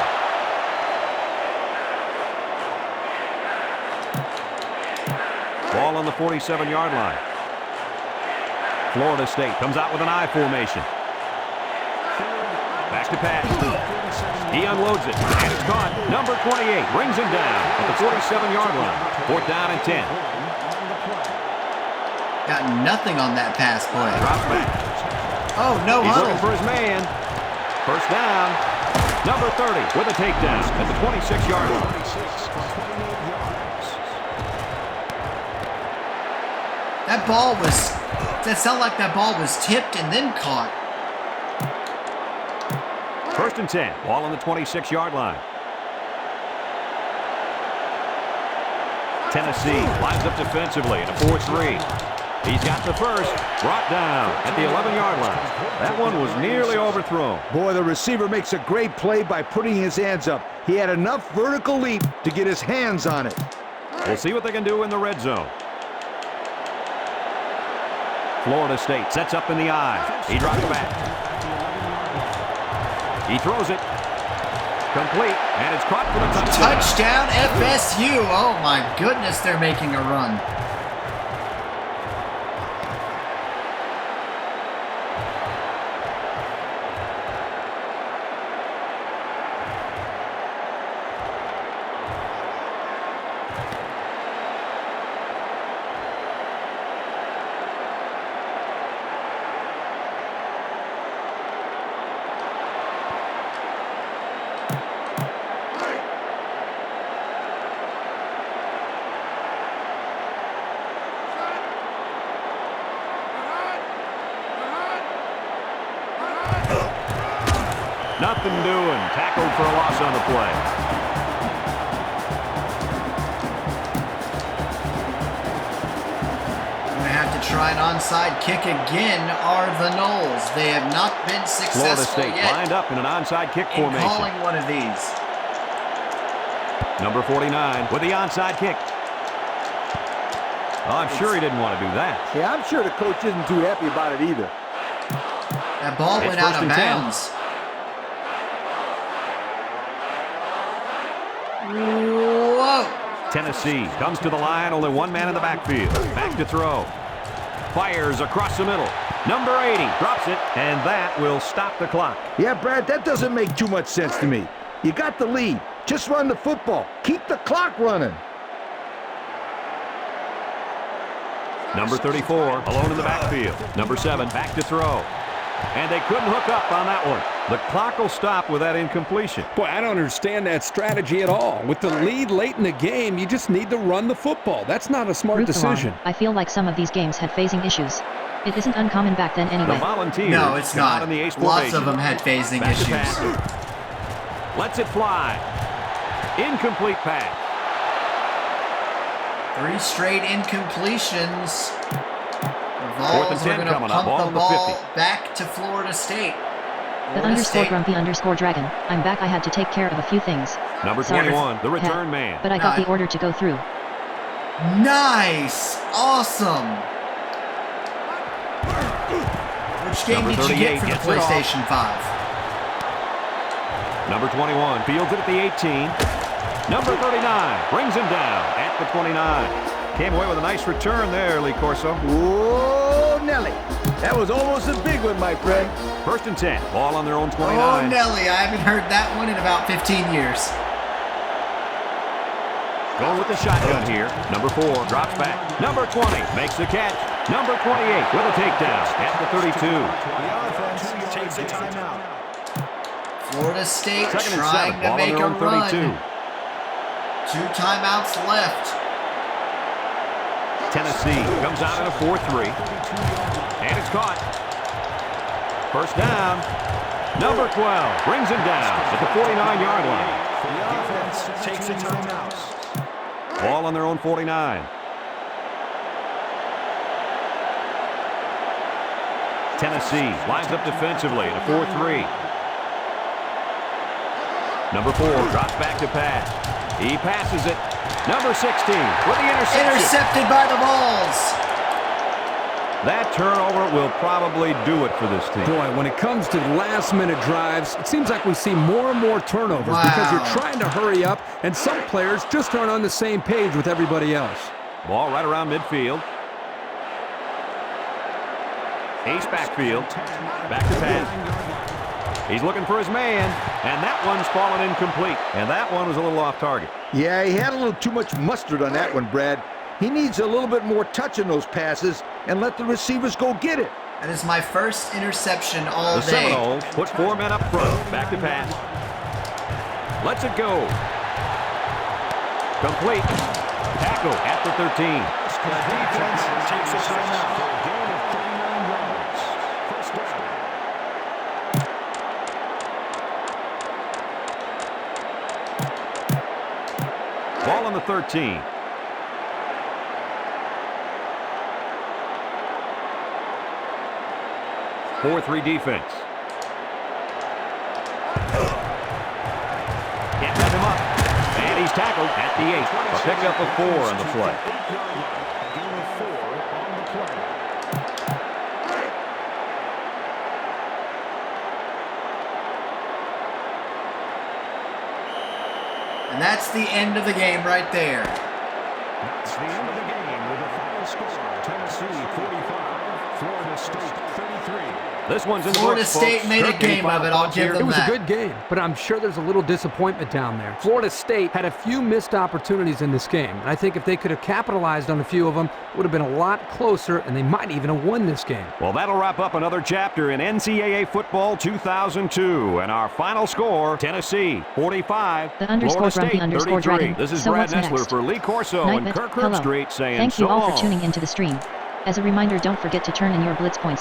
Ball on the 47-yard line. Florida State comes out with an I formation. Back to pass. He unloads it, and it's caught. Number 28 brings him down at the 47-yard line. 4th down and 10. Got nothing on that pass play. Drops back. Oh, no He's huddle. looking for his man. 1st down. Number 30 with a takedown at the 26-yard line. That sounded like that ball was tipped and then caught. 1st and 10. Ball on the 26-yard line. Tennessee lines up defensively in a 4-3. He's got the first. Brought down at the 11-yard line. That one was nearly overthrown. Boy, the receiver makes a great play by putting his hands up. He had enough vertical leap to get his hands on it. We'll see what they can do in the red zone. Florida State sets up in the I. He drops back. He throws it. Complete, and it's caught for the touchdown. Touchdown FSU. Oh my goodness, they're making a run. Nothing doing. Tackled for a loss on the play. Going to have to try an onside kick again are the Noles. They have not been Florida successful State yet lined up in an onside kick in formation. calling one of these. Number 49 with the onside kick. Oh, I'm sure he didn't want to do that. Yeah, I'm sure the coach isn't too happy about it either. That ball It's went out first of and 10. bounds. Whoa! Tennessee comes to the line, only one man in the backfield. Back to throw. Fires across the middle. Number 80 drops it, and that will stop the clock. Yeah, Brad, that doesn't make too much sense to me. You got the lead. Just run the football. Keep the clock running. Number 34 alone in the backfield. Number 7 back to throw. And they couldn't hook up on that one. The clock will stop with that incompletion. Boy, I don't understand that strategy at all. With the lead late in the game, you just need to run the football. That's not a smart Ruth decision. Alarm. I feel like some of these games had phasing issues. It isn't uncommon back then The anyway. Volunteers No, it's come out not. in the ace Lots formation. of them had phasing Back to issues. pass. Lets it fly. Incomplete pass. 3 straight incompletions. The Fourth and Vols 10 are going to coming up. pump Ball the on the ball 50. back to Florida State. The Florida underscore State. grumpy underscore dragon. I'm back. I had to take care of a few things. Number Sorry. 21, the return man. But I got the order to go through. Nice! Awesome! Which game Number did you get 38 for the gets it off. PlayStation 5? Number 21 fields it at the 18. Number 39 brings him down at the 29. Came away with a nice return there, Lee Corso. Whoa, Nelly. That was almost a big one, my friend. First and 10. Ball on their own 29. Oh, Nelly, I haven't heard that one in about 15 years. Going with the shotgun here. Number 4 drops back. Number 20 makes the catch. Number 28 with a takedown at the 32. The offense takes a timeout. Florida State Second and trying 7. to Ball on make their a own run. 32. 2 timeouts left. Tennessee comes out in a 4-3. And it's caught. First down. Number 12 brings him down at the 49-yard line. The offense takes a timeout. Ball on their own 49. Tennessee lines up defensively in a 4-3. Number 4 drops back to pass. He passes it. Number 16 with the interception. Intercepted by the Vols. That turnover will probably do it for this team. Boy, when it comes to last-minute drives, it seems like we see more and more turnovers because you're trying to hurry up, and some players just aren't on the same page with everybody else. Ball right around midfield. Ace backfield. Back to pass. He's looking for his man, and that one's fallen incomplete. And that one was a little off target. Yeah, he had a little too much mustard on that one, Brad. He needs a little bit more touch in those passes and let the receivers go get it. That is my first interception all The day. Seminoles put 4 men up front. Back to pass. Lets it go. Complete. Tackle at the 13. The defense takes a timeout for a gain of 39 yards. First down. Ball on the 13. Four-three defense. Can't let him up. And he's tackled at the 8. A pickup of 4 on the play. Gain of 4 on the play. And that's the end of the game right there. That's the end of the game with the final score. Tennessee 45, Florida State 33. This one's in the Florida books, State folks. made a Kirk, any game of final it. I'll thoughts give here? them It was that. a good game, but I'm sure there's a little disappointment down there. Florida State had a few missed opportunities in this game, and I think if they could have capitalized on a few of them, it would have been a lot closer, and they might even have won this game. Well, that'll wrap up another chapter in NCAA Football 2002. And our final score, Tennessee 45, The underscore Florida grumpy State underscore 33. dragon. This is So Brad what's Nessler next? for Lee Corso and Nightbit, Kirk hello. Herbstreit saying Thank you so all for long. tuning into the stream. As a reminder, don't forget to turn in your blitz points